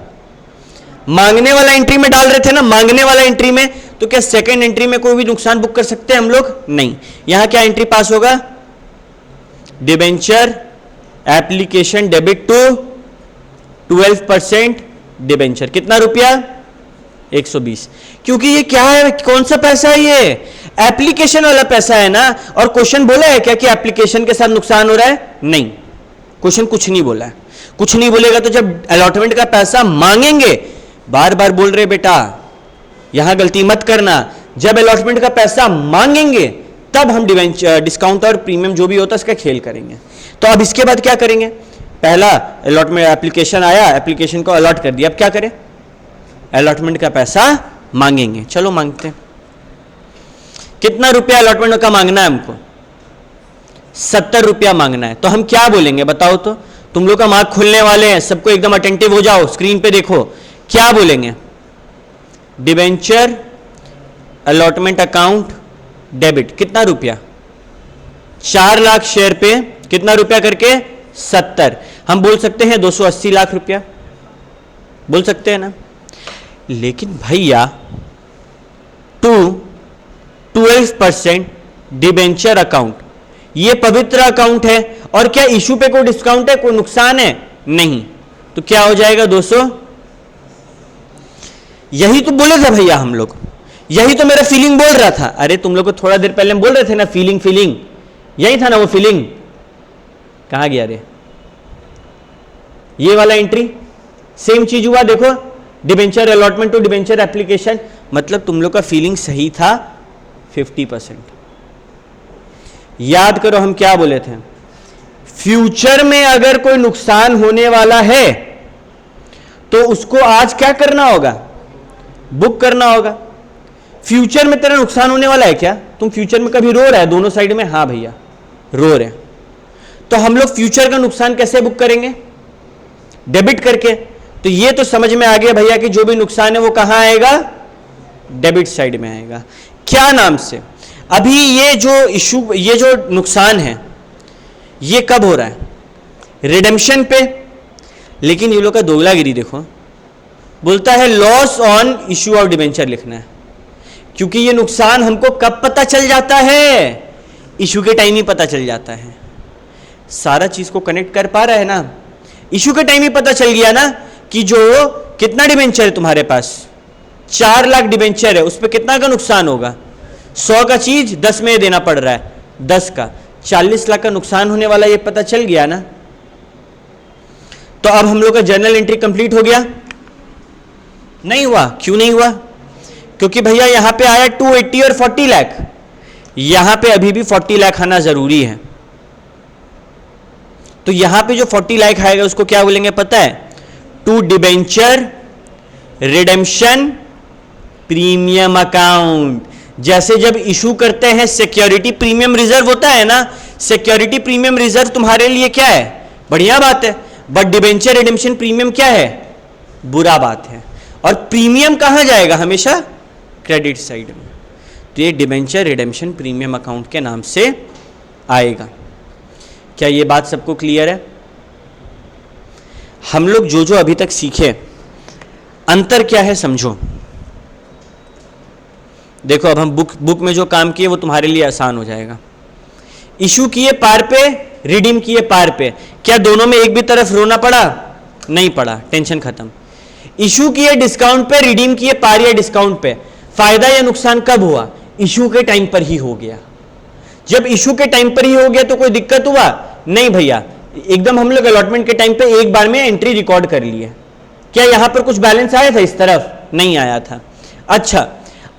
मांगने वाला एंट्री में डाल रहे थे ना, मांगने वाला एंट्री में। तो क्या सेकंड एंट्री में कोई भी नुकसान बुक कर सकते हैं हम लोग, नहीं। यहां क्या एंट्री पास होगा, debenture application debit to 12% debenture, कितना रुपया, 120। क्योंकि ये क्या है, कौन सा पैसा है, ये एप्लीकेशन वाला पैसा है ना। और क्वेश्चन बोला है क्या कि एप्लीकेशन के साथ नुकसान हो रहा है, नहीं, क्वेश्चन कुछ नहीं बोला है। कुछ नहीं बोलेगा तो जब अलॉटमेंट का पैसा मांगेंगे, बार बार बोल रहे बेटा यहां गलती मत करना, जब अलॉटमेंट का पैसा मांगेंगे तब हम डिस्काउंट और प्रीमियम जो भी होता है इसका खेल करेंगे। तो अब इसके बाद क्या करेंगे, पहला अलॉटमेंट एप्लीकेशन आया, एप्लीकेशन को अलॉट कर दिया, अब क्या करें, अलॉटमेंट का पैसा मांगेंगे। चलो मांगते हैं, कितना रुपया अलॉटमेंट का मांगना है हमको, 70 रुपया मांगना है। तो हम क्या बोलेंगे बताओ, तो तुम लोग का आंख खुलने वाले हैं, सबको एकदम अटेंटिव हो जाओ, स्क्रीन पे देखो क्या बोलेंगे, डिबेंचर अलॉटमेंट अकाउंट डेबिट, कितना रुपया, 4 लाख शेयर पे कितना रुपया करके, 70। हम बोल सकते हैं 280 लाख रुपया, बोल सकते हैं ना। लेकिन भैया 12% डिबेंचर अकाउंट, ये पवित्र अकाउंट है, और क्या इशू पे कोई डिस्काउंट है, कोई नुकसान है, नहीं। तो क्या हो जाएगा 200, यही तो बोले थे भैया हम लोग, यही तो मेरा फीलिंग बोल रहा था। अरे तुम लोग को थोड़ा देर पहले हम बोल रहे थे ना, फीलिंग यही था ना, वो फीलिंग कहां गया रे, ये वाला एंट्री सेम चीज हुआ। देखो debenture allotment to debenture application, मतलब तुम लोग का फीलिंग सही था 50%। याद करो हम क्या बोले थे, फ्यूचर में अगर कोई नुकसान होने वाला है तो उसको आज क्या करना होगा, बुक करना होगा। फ्यूचर में तेरा नुकसान होने वाला है क्या, तुम फ्यूचर में कभी रो रहा है दोनों साइड में, हाँ भैया रो रहे। तो हम लोग फ्यूचर का नुकसान कैसे बुक करेंगे, डेबिट करके। तो ये तो समझ में आ गया भैया कि जो भी नुकसान है वो कहां आएगा, डेबिट साइड में आएगा। क्या नाम से, अभी ये जो इशू, ये जो नुकसान है ये कब हो रहा है, रिडेम्पशन पे। लेकिन ये लोग का दोगलागिरी देखो, बोलता है loss on issue of debenture लिखना है, क्योंकि ये नुकसान हमको कब पता चल जाता है, इशू के टाइम ही पता चल जाता है। सारा चीज को कनेक्ट कर पा रहा है ना, इशू के टाइम ही पता चल गया ना कि जो कितना डिबेंचर है तुम्हारे पास, 4 लाख डिबेंचर है, उस पर कितना का नुकसान होगा, 100 का चीज 10 में देना पड़ रहा है, 10 का 40 लाख का नुकसान होने वाला, ये पता चल गया ना। तो अब हम लोग का जर्नल एंट्री कंप्लीट हो गया, नहीं हुआ, क्यों नहीं हुआ, क्योंकि भैया यहां पे आया 280 और 40 लाख, यहां पे अभी भी 40 लाख आना जरूरी है। तो यहां पे जो 40 लाख आएगा उसको क्या बोलेंगे पता है? To debenture redemption premium account. जैसे जब इशू करते हैं सिक्योरिटी प्रीमियम रिजर्व होता है ना, सिक्योरिटी प्रीमियम रिजर्व तुम्हारे लिए क्या है? बढ़िया बात है। बट डिबेंचर रिडेम्पशन प्रीमियम क्या है? बुरा बात है। और प्रीमियम कहां जाएगा? हमेशा क्रेडिट साइड में। तो ये डिबेंचर रिडेम्पशन प्रीमियम अकाउंट के नाम से आएगा। क्या ये बात सबको क्लियर है? हम लोग जो जो अभी तक सीखे, अंतर क्या है समझो। देखो अब हम बुक में जो काम किए वो तुम्हारे लिए आसान हो जाएगा। इशू किए पार पे, रिडीम किए पार पे, क्या दोनों में एक भी तरफ रोना पड़ा? नहीं पड़ा, टेंशन खत्म। इशू किए डिस्काउंट पे, रिडीम किए पार या डिस्काउंट पे, फायदा या नुकसान कब हुआ? इशू के टाइम पर ही हो गया। जब इशू के टाइम पर ही हो गया तो कोई दिक्कत हुआ? नहीं भैया, एकदम हम लोग अलॉटमेंट के टाइम पे एक बार में एंट्री रिकॉर्ड कर लिए। क्या यहां पर कुछ बैलेंस आया था इस तरफ? नहीं आया था। अच्छा,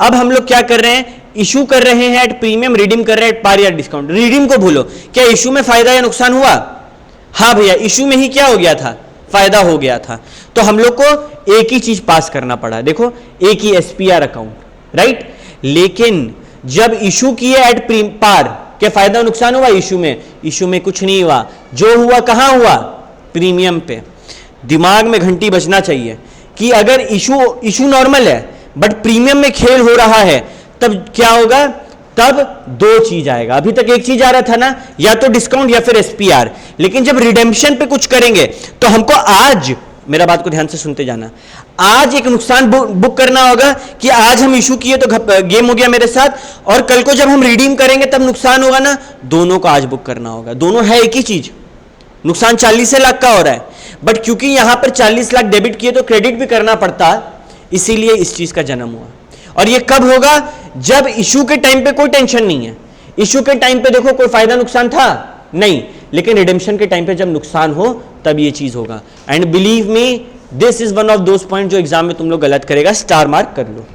अब हम लोग क्या कर रहे हैं? इशू कर रहे हैं एट प्रीमियम, रिडीम कर रहे हैं एट पार या डिस्काउंट। रिडीम को भूलो, क्या इशू में फायदा या नुकसान हुआ? हाँ भैया, इशू में ही क्या हो गया था? फायदा हो गया था। तो हम लोग को एक ही चीज पास करना पड़ा, देखो एक ही एसपीआर अकाउंट, राइट। लेकिन जब इशू किए एट पार, क्या फायदा नुकसान हुआ इशू में? इशू में कुछ नहीं हुआ। जो हुआ कहां हुआ? प्रीमियम पे। दिमाग में घंटी बजना चाहिए कि अगर इशू नॉर्मल है बट प्रीमियम में खेल हो रहा है, तब क्या होगा? तब दो चीज आएगा। अभी तक एक चीज आ रहा था ना, या तो डिस्काउंट या फिर एसपीआर। लेकिन जब रिडेम्पशन पे कुछ करेंगे तो हमको आज, मेरा बात को ध्यान से सुनते जाना, आज एक नुकसान बुक करना होगा कि आज हम इशू किए तो गेम हो गया मेरे साथ, और कल को जब हम रिडीम करेंगे तब नुकसान होगा ना। दोनों को आज बुक करना होगा। दोनों है एक ही चीज। नुकसान 40 लाख का हो रहा है, बट क्योंकि यहां पर 40 लाख डेबिट किए तो क्रेडिट भी करना पड़ता, इसीलिए इस चीज का जन्म हुआ। और ये कब होगा? जब इशू के टाइम पे कोई टेंशन नहीं है। इशू के टाइम पे देखो कोई फायदा नुकसान था नहीं, लेकिन रिडेम्पशन के टाइम पे जब नुकसान हो तब ये चीज होगा। And believe me, this is one of those point जो एग्जाम में तुम लोग गलत करेगा। स्टार मार्क कर लो,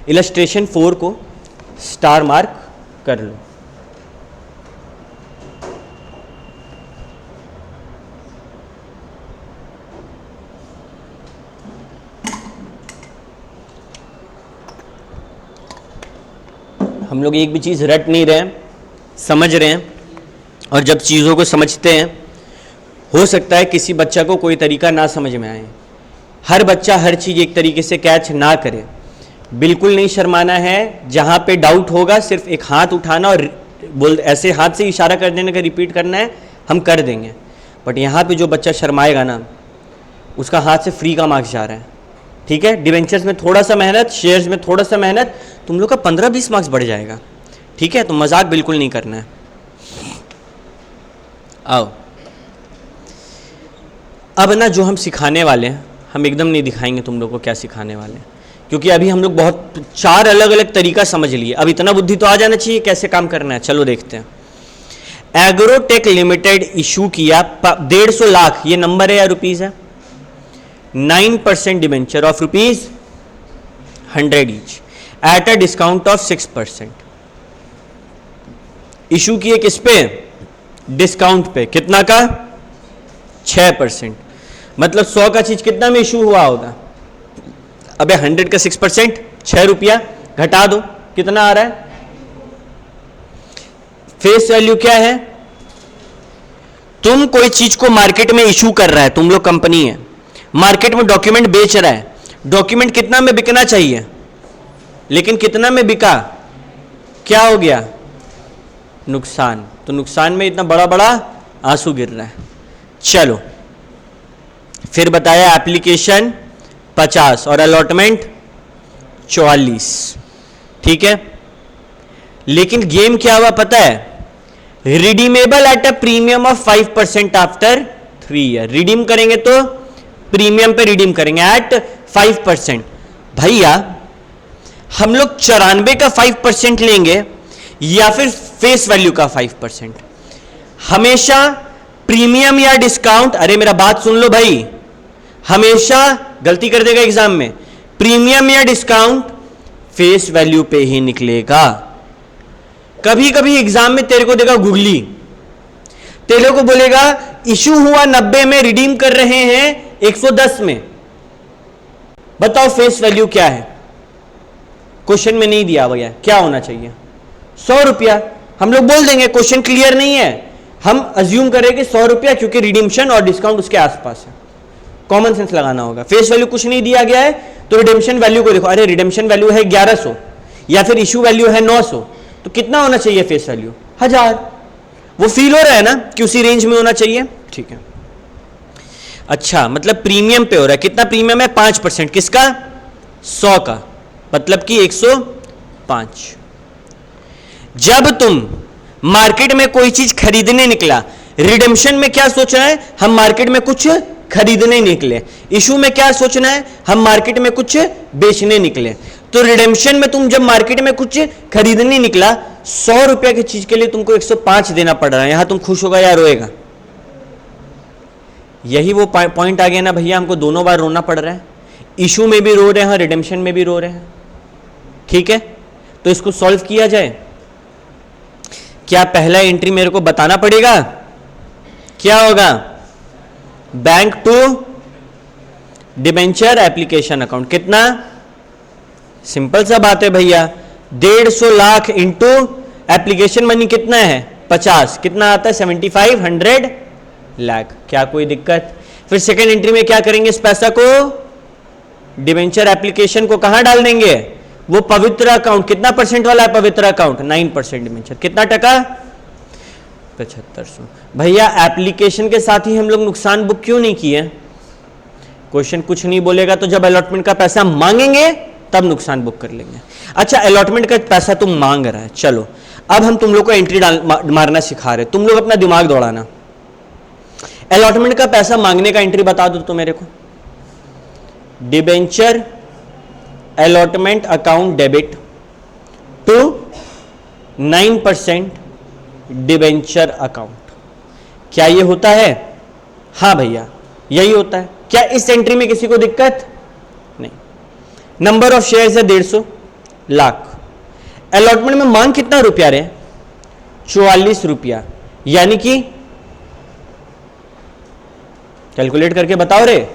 इलस्ट्रेशन 4 को स्टार मार्क कर लो। हम लोग एक भी चीज़ रट नहीं रहे हैं, समझ रहे हैं। और जब चीज़ों को समझते हैं, हो सकता है किसी बच्चा को कोई तरीका ना समझ में आए। हर बच्चा हर चीज़ एक तरीके से कैच ना करे। बिल्कुल नहीं शर्माना है। जहाँ पे डाउट होगा सिर्फ एक हाथ उठाना और ऐसे हाथ से इशारा कर देने का रिपीट करना है, हम कर देंगे। बट यहाँ पे जो बच्चा शर्माएगा ना, उसका हाथ से फ्री का मार्क्स जा रहा है। ठीक है, डिवेंचर्स में थोड़ा सा मेहनत, शेयर्स में थोड़ा सा मेहनत, तुम लोग का 15-20 मार्क्स बढ़ जाएगा। ठीक है, तो मजाक बिल्कुल नहीं करना है। आओ, अब ना जो हम सिखाने वाले हैं, हम एकदम नहीं दिखाएंगे तुम लोग को क्या सिखाने वाले हैं, क्योंकि अभी हम लोग बहुत 4 अलग अलग तरीका समझ लिए। अब इतना बुद्धि तो आ जाना चाहिए कैसे काम करना है। चलो देखते हैं। एग्रोटेक लिमिटेड इशू किया 150 लाख, ये नंबर है या रुपीज है? 9% debenture of ₹100 each at a discount of 6%। Issue किए किस पे? डिस्काउंट पे। कितना का? 6%। मतलब 100 का चीज कितना में इशू हुआ होगा? अबे 100 का 6%, 6 रुपया घटा दो, कितना आ रहा है? फेस वैल्यू क्या है? तुम कोई चीज को मार्केट में इशू कर रहा है, तुम लोग कंपनी है, मार्केट में डॉक्यूमेंट बेच रहा है। डॉक्यूमेंट कितना में बिकना चाहिए, लेकिन कितना में बिका? क्या हो गया? नुकसान। तो नुकसान में इतना बड़ा बड़ा आंसू गिर रहा है। चलो फिर बताया एप्लीकेशन 50 और अलॉटमेंट 44। ठीक है, लेकिन गेम क्या हुआ पता है? Redeemable at a premium of 5% after 3 year. Redeem करेंगे तो प्रीमियम पे रिडीम करेंगे एट 5%। भैया हम लोग 94 का 5% लेंगे या फिर फेस वैल्यू का 5%? हमेशा प्रीमियम या डिस्काउंट, अरे मेरा बात सुन लो भाई, हमेशा गलती कर देगा एग्जाम में, प्रीमियम या डिस्काउंट फेस वैल्यू पे ही निकलेगा। कभी कभी एग्जाम में तेरे को देगा गुगली, तेरे को बोलेगा इशू हुआ 90 में, रिडीम कर रहे हैं 110 में, बताओ फेस वैल्यू क्या है? क्वेश्चन में नहीं दिया गया, क्या होना चाहिए? 100 रुपया। हम लोग बोल देंगे क्वेश्चन क्लियर नहीं है, हम अज्यूम करेंगे 100 रुपया, क्योंकि रिडीम्शन और डिस्काउंट उसके आसपास है। कॉमन सेंस लगाना होगा। फेस वैल्यू कुछ नहीं दिया गया है तो रिडेम्पशन वैल्यू को देखो, अरे रिडेम्पशन वैल्यू है 1100 या फिर इशू वैल्यू है 900, तो कितना होना चाहिए फेस वैल्यू? 1000। वो फील हो रहा है ना कि उसी रेंज में होना चाहिए, ठीक है। अच्छा, मतलब प्रीमियम पे हो रहा है, कितना प्रीमियम है? 5%। किसका? 100 का, मतलब कि 105। जब तुम मार्केट में कोई चीज खरीदने निकला, रिडेम्पशन में क्या सोचना है? हम मार्केट में कुछ खरीदने निकले। इशू में क्या सोचना है? हम मार्केट में कुछ बेचने निकले। तो रिडेम्पशन में तुम जब मार्केट में कुछ खरीदने निकला, 100 रुपए की चीज के लिए तुमको 105 देना पड़ रहा है, यहां तुम खुश होगा या रोएगा? यही वो पॉइंट आ गया ना भैया, हमको दोनों बार रोना पड़ रहा है। इशू में भी रो रहे हैं, रिडेम्पशन में भी रो रहे हैं, ठीक है। तो इसको सॉल्व किया जाए। क्या पहला एंट्री मेरे को बताना पड़ेगा? क्या होगा? Bank to debenture application account. कितना? सिंपल सा बात है भैया, 150 लाख इंटू एप्लीकेशन मनी कितना है? 50। कितना आता है? 7500 लाख। क्या कोई दिक्कत? फिर सेकेंड एंट्री में क्या करेंगे? इस पैसा को, डिबेंचर एप्लीकेशन को कहां डाल देंगे? वो पवित्र अकाउंट। कितना परसेंट वाला है पवित्र अकाउंट? 9% डिबेंचर। कितना टका? 7500। भैया एप्लीकेशन के साथ ही हम लोग नुकसान बुक क्यों नहीं किए? क्वेश्चन कुछ नहीं बोलेगा तो जब अलॉटमेंट का पैसा मांगेंगे तब नुकसान बुक कर लेंगे। अच्छा, अलॉटमेंट का पैसा तुम मांग रहा है, चलो अब हम तुम लोग को एंट्री मारना सिखा रहे, तुम लोग अपना दिमाग दौड़ाना। अलॉटमेंट का पैसा मांगने का एंट्री बता दो तो मेरे को। Debenture allotment account debit to 9% debenture account. क्या ये होता है? हाँ भैया यही होता है। क्या इस एंट्री में किसी को दिक्कत नहीं? नंबर ऑफ शेयर्स है 150 लाख। अलॉटमेंट में मांग कितना रुपया रहे? 44 रुपया, यानी कि कैलकुलेट करके बताओ रे,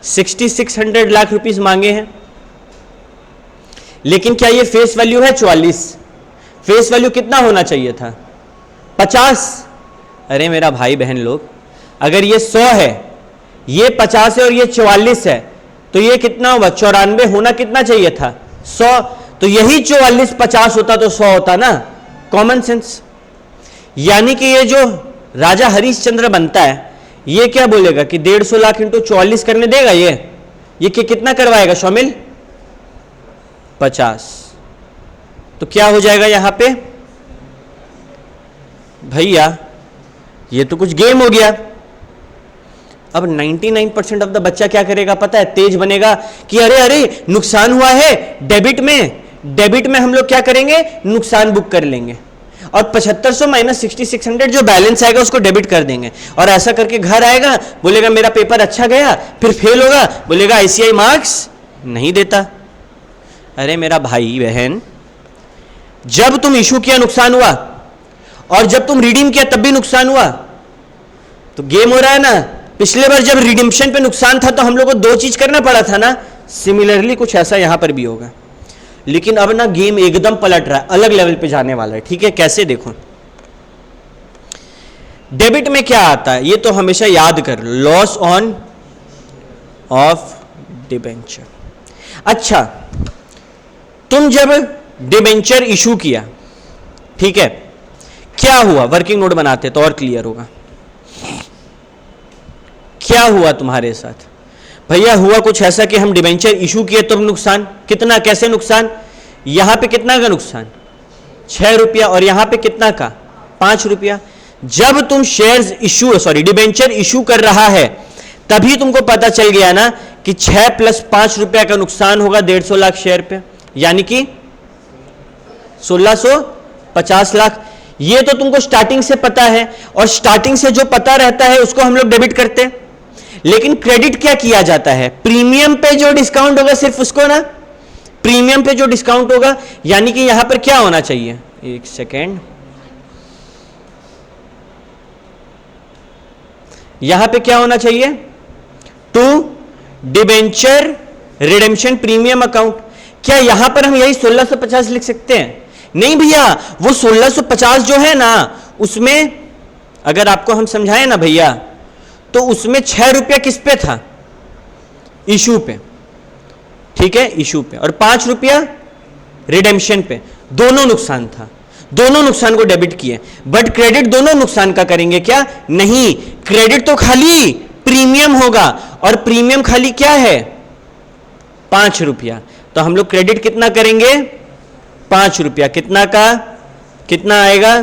6600 लाख रुपीस मांगे हैं। लेकिन क्या ये फेस वैल्यू है 44? फेस वैल्यू कितना होना चाहिए था? 50। अरे मेरा भाई बहन लोग, अगर ये 100 है, ये 50 है और ये 44 है, तो ये कितना होगा? 94 होना कितना चाहिए था? 100। तो यही 44 50 होता तो 100 होता ना। Common sense. यानी कि ये जो राजा हरिश्चंद्र बनता है, ये क्या बोलेगा कि 150 लाख इंटू 44 करने देगा? ये कितना करवाएगा शामिल? 50। तो क्या हो जाएगा यहां पे भैया? ये तो कुछ गेम हो गया। अब 99% ऑफ द बच्चा क्या करेगा पता है? तेज बनेगा कि अरे अरे नुकसान हुआ है डेबिट में, डेबिट में हम लोग क्या करेंगे? नुकसान बुक कर लेंगे और 7500 माइनस 6600 जो बैलेंस आएगा उसको डेबिट कर देंगे। और ऐसा करके घर आएगा, बोलेगा मेरा पेपर अच्छा गया, फिर फेल होगा, बोलेगा आईसीआई मार्क्स नहीं देता। अरे मेरा भाई बहन, जब तुम इशू किया नुकसान हुआ और जब तुम रिडीम किया तब भी नुकसान हुआ। तो गेम हो रहा है ना। पिछले बार जब रिडीम्पशन पे नुकसान था तो हम लोग को 2 चीज करना पड़ा था ना। सिमिलरली कुछ ऐसा यहां पर भी होगा, लेकिन अब ना गेम एकदम पलट रहा है, अलग लेवल पे जाने वाला है। ठीक है, कैसे? देखो, डेबिट में क्या आता है ये तो हमेशा याद कर, लॉस ऑन ऑफ डिबेंचर। अच्छा, तुम जब डिबेंचर इशू किया, ठीक है, क्या हुआ? वर्किंग नोट बनाते तो और क्लियर होगा। क्या हुआ तुम्हारे साथ भैया? हुआ कुछ ऐसा कि हम डिबेंचर इशू किए तो नुकसान। कितना? कैसे नुकसान? यहां पे कितना का नुकसान? 6 रुपया। और यहां पे कितना का? 5 रुपया। जब तुम शेयर्स डिबेंचर इशू कर रहा है तभी तुमको पता चल गया ना कि 6 + 5 रुपया का नुकसान होगा 150 लाख शेयर पे, यानी कि 1650 लाख। ये तो तुमको स्टार्टिंग से पता है, और स्टार्टिंग से जो पता रहता है उसको हम लोग डेबिट करते हैं। लेकिन क्रेडिट क्या किया जाता है? प्रीमियम पे जो डिस्काउंट होगा सिर्फ उसको ना, प्रीमियम पे जो डिस्काउंट होगा, यानी कि यहां पर क्या होना चाहिए? एक सेकेंड, यहां पे क्या होना चाहिए, to debenture redemption premium account. क्या यहां पर हम यही 1650 लिख सकते हैं? नहीं भैया, वो 1650 जो है ना, उसमें अगर आपको हम समझाएं ना भैया, तो उसमें 6 रुपया किस पे था, इशू पे, ठीक है, इशू पे, और 5 रुपया रिडेम्पशन पे, दोनों नुकसान था, दोनों नुकसान को डेबिट किए। बट क्रेडिट दोनों नुकसान का करेंगे क्या? नहीं, क्रेडिट तो खाली प्रीमियम होगा, और प्रीमियम खाली क्या है, 5 रुपया। तो हम लोग क्रेडिट कितना करेंगे, 5 रुपया। कितना का कितना आएगा,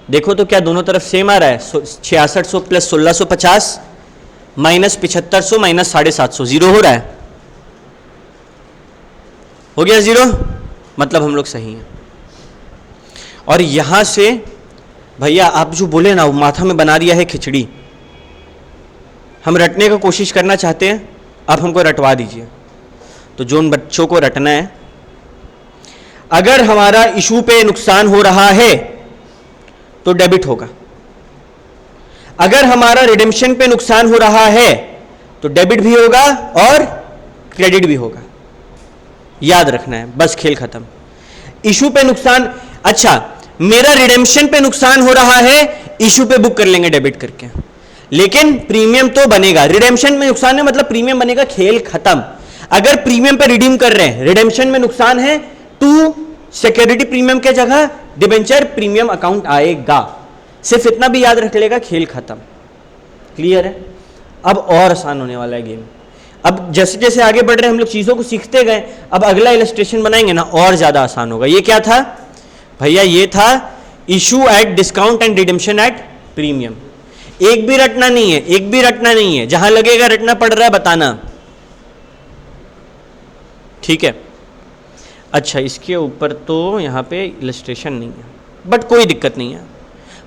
देखो तो क्या दोनों तरफ सेम आ रहा है, 6600 प्लस 1650 माइनस 7500 माइनस 750, जीरो हो रहा है, हो गया जीरो, मतलब हम लोग सही हैं। और यहां से भैया आप जो बोले ना, वो माथा में बना दिया है खिचड़ी। हम रटने का कोशिश करना चाहते हैं, आप हमको रटवा दीजिए। तो जो उन बच्चों को रटना है, अगर हमारा इशू पे नुकसान हो रहा है तो डेबिट होगा, अगर हमारा रिडेम्पशन पे नुकसान हो रहा है तो डेबिट भी होगा और क्रेडिट भी होगा। याद रखना है, बस खेल खत्म। इशू पे नुकसान, अच्छा मेरा रिडेम्पशन पे नुकसान हो रहा है, इशू पे बुक कर लेंगे डेबिट करके, लेकिन प्रीमियम तो बनेगा। रिडेम्पशन में नुकसान है मतलब प्रीमियम बनेगा, खेल खत्म। अगर प्रीमियम पे रिडीम कर रहे हैं, रिडेम्पशन में नुकसान है, टू सिक्योरिटी प्रीमियम के जगह डिबेंचर प्रीमियम अकाउंट आएगा। सिर्फ इतना भी याद रख लेगा, खेल खत्म। क्लियर है? अब और आसान होने वाला है गेम। अब जैसे जैसे आगे बढ़ रहे हैं हम लोग, चीजों को सीखते गए, अब अगला इलस्ट्रेशन बनाएंगे ना, और ज्यादा आसान होगा। ये क्या था भैया? ये था issue at discount and redemption at premium. एक भी रटना नहीं है, एक भी रटना नहीं है, जहां लगेगा रटना पड़ रहा है बताना, ठीक है? अच्छा, इसके ऊपर तो यहां पे इलस्ट्रेशन नहीं है, बट कोई दिक्कत नहीं है।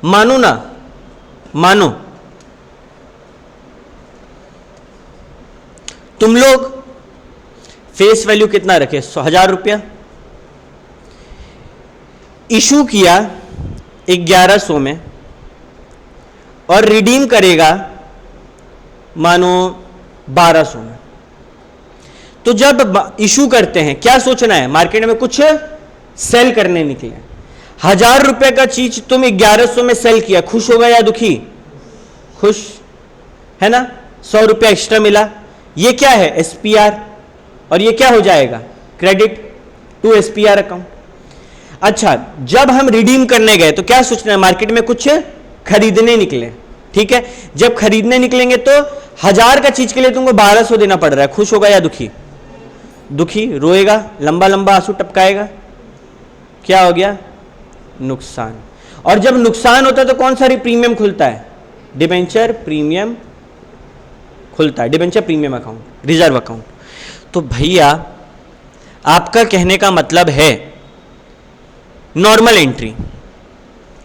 मानो ना, मानो तुम लोग फेस वैल्यू कितना रखे, 1000 रुपया, इशू किया 1100 में और रिडीम करेगा मानो 1200 में। तो जब इशू करते हैं, क्या सोचना है, मार्केट में कुछ सेल करने निकले, 1000 रुपए का चीज तुम 1100 में सेल किया, खुश होगा या दुखी? खुश है ना, 100 रुपया एक्स्ट्रा मिला। ये क्या है, एसपीआर, और ये क्या हो जाएगा, क्रेडिट टू एसपीआर अकाउंट। अच्छा, जब हम रिडीम करने गए तो क्या सोचना है, मार्केट में कुछ खरीदने निकले, ठीक है? जब खरीदने निकलेंगे तो 1000 का चीज के लिए तुमको 1200 देना पड़ रहा है, खुश होगा या दुखी? दुखी, रोएगा, लंबा लंबा आंसू टपकाएगा। क्या हो गया, नुकसान। और जब नुकसान होता है तो कौन सा प्रीमियम खुलता है, डिबेंचर प्रीमियम खुलता है, debenture premium account, reserve account. तो भैया आपका कहने का मतलब है नॉर्मल एंट्री,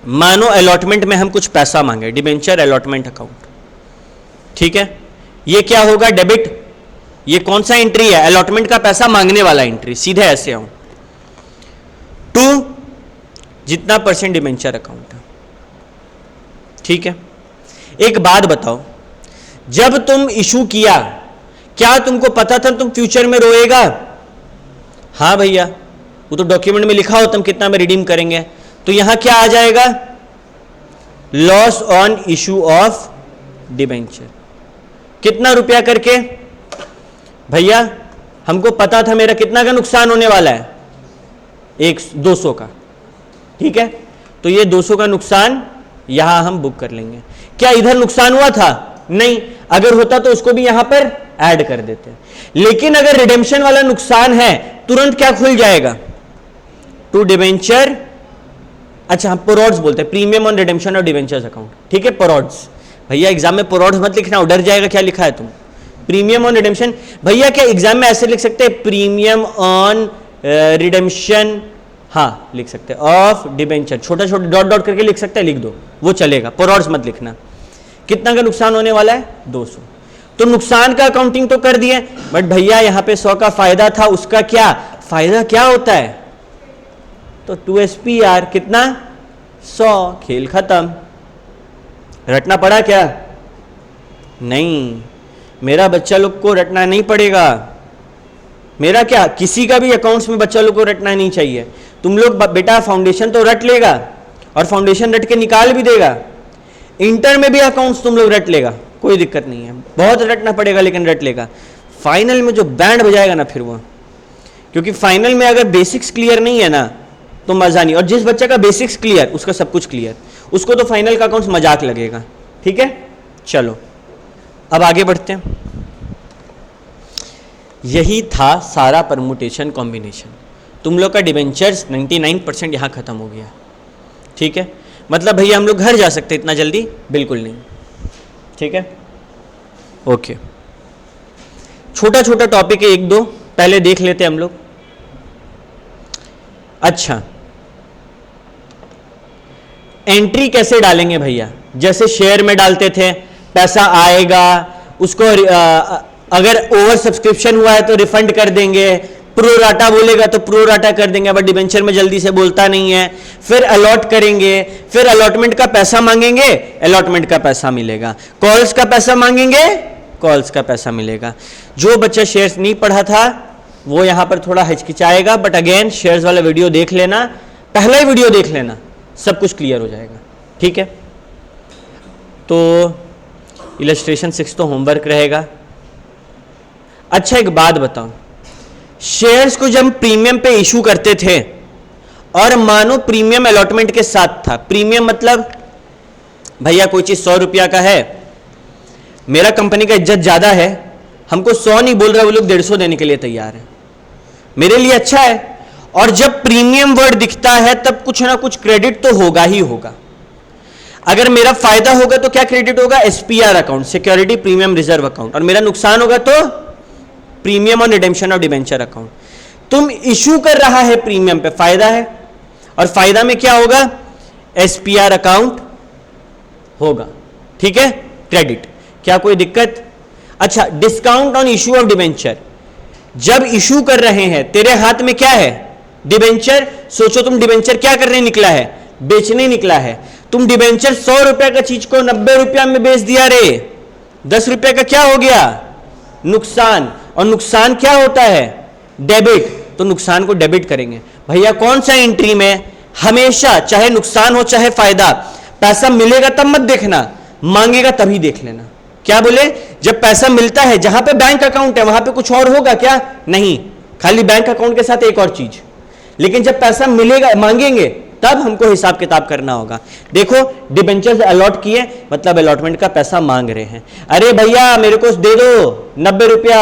मानो अलॉटमेंट में हम कुछ पैसा मांगे, डिबेंचर अलॉटमेंट अकाउंट, ठीक है? ये क्या होगा, डेबिट। ये कौन सा एंट्री है, अलॉटमेंट का पैसा मांगने वाला एंट्री, सीधे ऐसे आऊं, टू जितना % डिबेंचर अकाउंट है, ठीक है? एक बात बताओ, जब तुम इशू किया, क्या तुमको पता था तुम फ्यूचर में रोएगा? हाँ भैया, वो तो डॉक्यूमेंट में लिखा हो तुम कितना में रिडीम करेंगे। तो यहां क्या आ जाएगा, loss on issue of debenture. कितना रुपया करके भैया? हमको पता था मेरा कितना का नुकसान होने वाला है, 200 का, ठीक है? तो ये 200 का नुकसान यहां हम बुक कर लेंगे। क्या इधर नुकसान हुआ था? नहीं, अगर होता तो उसको भी यहां पर ऐड कर देते। लेकिन अगर रिडेम्पशन वाला नुकसान है, तुरंत क्या खुल जाएगा, टू डिबेंचर, अच्छा हम पोरॉड्स बोलते हैं, premium on redemption of debentures account, ठीक है? पोरॉड्स। भैया एग्जाम में पोरॉड्स मत लिखना, डर जाएगा क्या लिखा है तुम, प्रीमियम ऑन रिडेम्पशन। भैया क्या एग्जाम में ऐसे लिख सकते हैं, प्रीमियम ऑन रिडेम्पशन, हाँ लिख सकते हैं, ऑफ डिबेंचर, छोटा छोटा डॉट डॉट करके लिख सकते हैं, लिख दो, वो चलेगा, पोरॉड्स मत लिखना। कितना का नुकसान होने वाला है, 200। तो नुकसान का अकाउंटिंग तो कर दिए, बट भैया यहां पे 100 का फायदा था, उसका क्या फायदा क्या होता है, तो 2 SPR कितना, 100, खेल खत्म। रटना पड़ा क्या? नहीं, मेरा बच्चा लोग को रटना नहीं पड़ेगा। मेरा क्या, किसी का भी अकाउंट्स में बच्चा लोग को रटना नहीं चाहिए। तुम लोग बेटा फाउंडेशन तो रट लेगा और फाउंडेशन रट के निकाल भी देगा, इंटर में भी अकाउंट्स तुम लोग रट लेगा, कोई दिक्कत नहीं है। बहुत रटना पड़ेगा लेकिन रट लेगा। फाइनल में जो बैंड बजाएगा ना फिर वो, क्योंकि फाइनल में अगर बेसिक्स क्लियर नहीं है ना तो मजा नहीं। और जिस बच्चे का बेसिक्स क्लियर उसका सब कुछ क्लियर, उसको तो फाइनल का अकाउंट्स मजाक लगेगा। ठीक है, चलो अब आगे बढ़ते हैं। यही था सारा परमुटेशन कॉम्बिनेशन। तुम लोग का डिबेंचर्स 99% यहाँ खत्म हो गया। ठीक है, मतलब भैया हम लोग घर जा सकते इतना जल्दी? बिल्कुल नहीं। ठीक है, ओके। छोटा छोटा टॉपिक है, एक दो पहले देख लेते हैं हम लोग। अच्छा, एंट्री कैसे डालेंगे भैया? जैसे शेयर में डालते थे, पैसा आएगा, उसको अगर ओवर सब्सक्रिप्शन हुआ है तो रिफंड कर देंगे, प्रो राटा बोलेगा तो प्रो राटा कर देंगे, बट डिबेंचर में जल्दी से बोलता नहीं है। फिर अलॉट करेंगे, फिर अलॉटमेंट का पैसा मांगेंगे, अलॉटमेंट का पैसा मिलेगा। कॉल्स का पैसा मांगेंगे, कॉल्स का पैसा मिलेगा। जो बच्चा शेयर्स नहीं पढ़ा था वो यहां पर थोड़ा हिचकिचाएगा, बट अगेन शेयर्स वाला वीडियो देख लेना, पहला ही वीडियो देख लेना, सब कुछ क्लियर हो जाएगा। ठीक है, तो इलस्ट्रेशन 6 तो होमवर्क रहेगा। अच्छा, एक बात बताओ, शेयर्स को जब प्रीमियम पे इशू करते थे और मानो प्रीमियम अलॉटमेंट के साथ था, प्रीमियम मतलब भैया कोई चीज 100 रुपया का है, मेरा कंपनी का इज्जत ज्यादा है, हमको 100 नहीं बोल रहा, वो लोग 150 देने के लिए तैयार है, मेरे लिए अच्छा है। और जब प्रीमियम वर्ड दिखता है तब कुछ ना कुछ क्रेडिट तो होगा ही होगा। अगर मेरा फायदा होगा तो क्या क्रेडिट होगा? SPR account, security premium reserve account, और मेरा नुकसान होगा तो प्रीमियम और रिडेम्पशन ऑफ डिबेंचर अकाउंट। तुम इशू कर रहा है प्रीमियम पे, फायदा है, और फायदा में क्या होगा? एसपीआर अकाउंट होगा। ठीक है, क्रेडिट, क्या कोई दिक्कत? अच्छा, discount on issue of debenture, जब इशू कर रहे हैं तेरे हाथ में क्या है? डिबेंचर। सोचो तुम डिबेंचर क्या करने निकला है? बेचने निकला है। तुम डिबेंचर 100 रुपए का चीज को 90 रुपया में बेच दिया रे, 10 रुपए का क्या हो गया? नुकसान। और नुकसान क्या होता है? डेबिट, तो नुकसान को डेबिट करेंगे। भैया कौन सा एंट्री में? हमेशा, चाहे नुकसान हो चाहे फायदा, पैसा मिलेगा तब मत देखना, मांगेगा तभी देख लेना। क्या बोले? जब पैसा मिलता है, जहां पे बैंक अकाउंट है वहां पे कुछ और होगा क्या? नहीं, खाली बैंक अकाउंट के साथ एक और चीज। लेकिन जब पैसा मिलेगा, मांगेंगे, तब हमको हिसाब किताब करना होगा। देखो, डिबेंचर अलॉट किए मतलब अलॉटमेंट का पैसा मांग रहे हैं। अरे भैया मेरे को दे दो 90 रुपया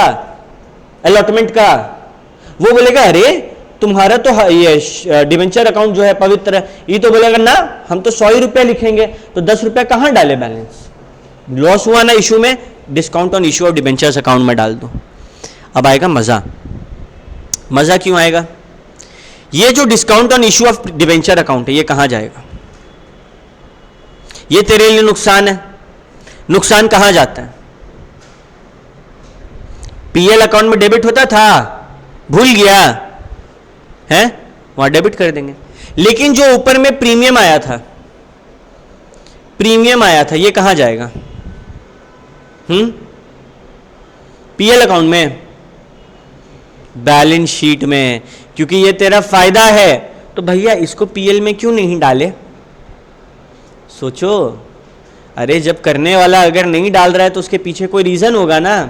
अलॉटमेंट का, वो बोलेगा अरे तुम्हारा तो ये डिबेंचर अकाउंट जो है पवित्र, ये तो बोलेगा ना हम तो 100 रुपया लिखेंगे, तो 10 रुपया कहां डाले बैलेंस? लॉस हुआ ना इशू में, discount on issue of debentures account में डाल दो। अब आएगा मजा। मजा क्यों आएगा? ये जो discount on issue of debenture account है, ये कहां जाएगा? ये तेरे लिए नुकसान है। नुकसान कहां जाता है? पीएल अकाउंट में डेबिट होता था, भूल गया है, वहां डेबिट कर देंगे। लेकिन जो ऊपर में प्रीमियम आया था, प्रीमियम आया था, ये कहां जाएगा? पीएल अकाउंट में, बैलेंस शीट में, क्योंकि ये तेरा फायदा है। तो भैया इसको पीएल में क्यों नहीं डाले? सोचो, अरे जब करने वाला अगर नहीं डाल रहा है तो उसके पीछे कोई रीजन होगा ना।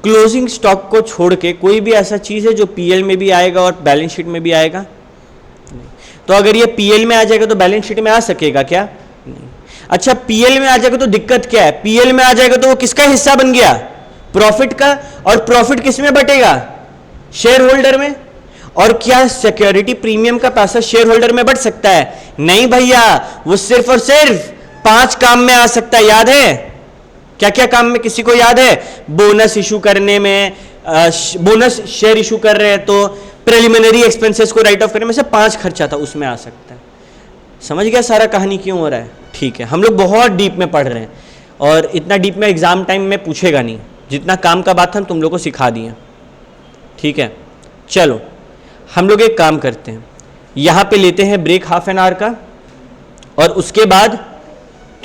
क्लोजिंग स्टॉक को छोड़ के कोई भी ऐसा चीज है जो पीएल में भी आएगा और बैलेंस शीट में भी आएगा? नहीं। तो अगर ये पीएल में आ जाएगा तो बैलेंस शीट में आ सकेगा क्या? नहीं। अच्छा, पीएल में आ जाएगा तो दिक्कत क्या है? पीएल में आ जाएगा तो वो किसका हिस्सा बन गया? प्रॉफिट का। और प्रॉफिट किस में बटेगा? शेयर होल्डर में। और क्या सिक्योरिटी प्रीमियम का पैसा शेयर होल्डर में बढ़ सकता है? नहीं भैया, वो सिर्फ और सिर्फ 5 काम में आ सकता है। याद है क्या क्या काम में? किसी को याद है? बोनस इशू करने में, बोनस शेयर इशू कर रहे हैं तो प्रिलिमिनरी एक्सपेंसेस को राइट ऑफ करने में से 5 खर्चा था, उसमें आ सकता है। समझ गया सारा कहानी क्यों हो रहा है? ठीक है, हम लोग बहुत डीप में पढ़ रहे हैं और इतना डीप में एग्जाम टाइम में पूछेगा नहीं। जितना काम का बात हम तुम लोग को सिखा दिए। ठीक है, चलो हम लोग एक काम करते हैं, यहां पे लेते हैं ब्रेक ½ एन आवर का, और उसके बाद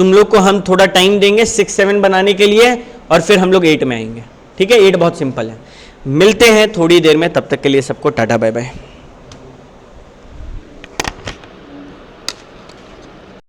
तुम लोग को हम थोड़ा टाइम देंगे 6, 7 बनाने के लिए और फिर हम लोग 8 में आएंगे। ठीक है, 8 बहुत सिंपल है। मिलते हैं थोड़ी देर में, तब तक के लिए सबको टाटा बाय बाय।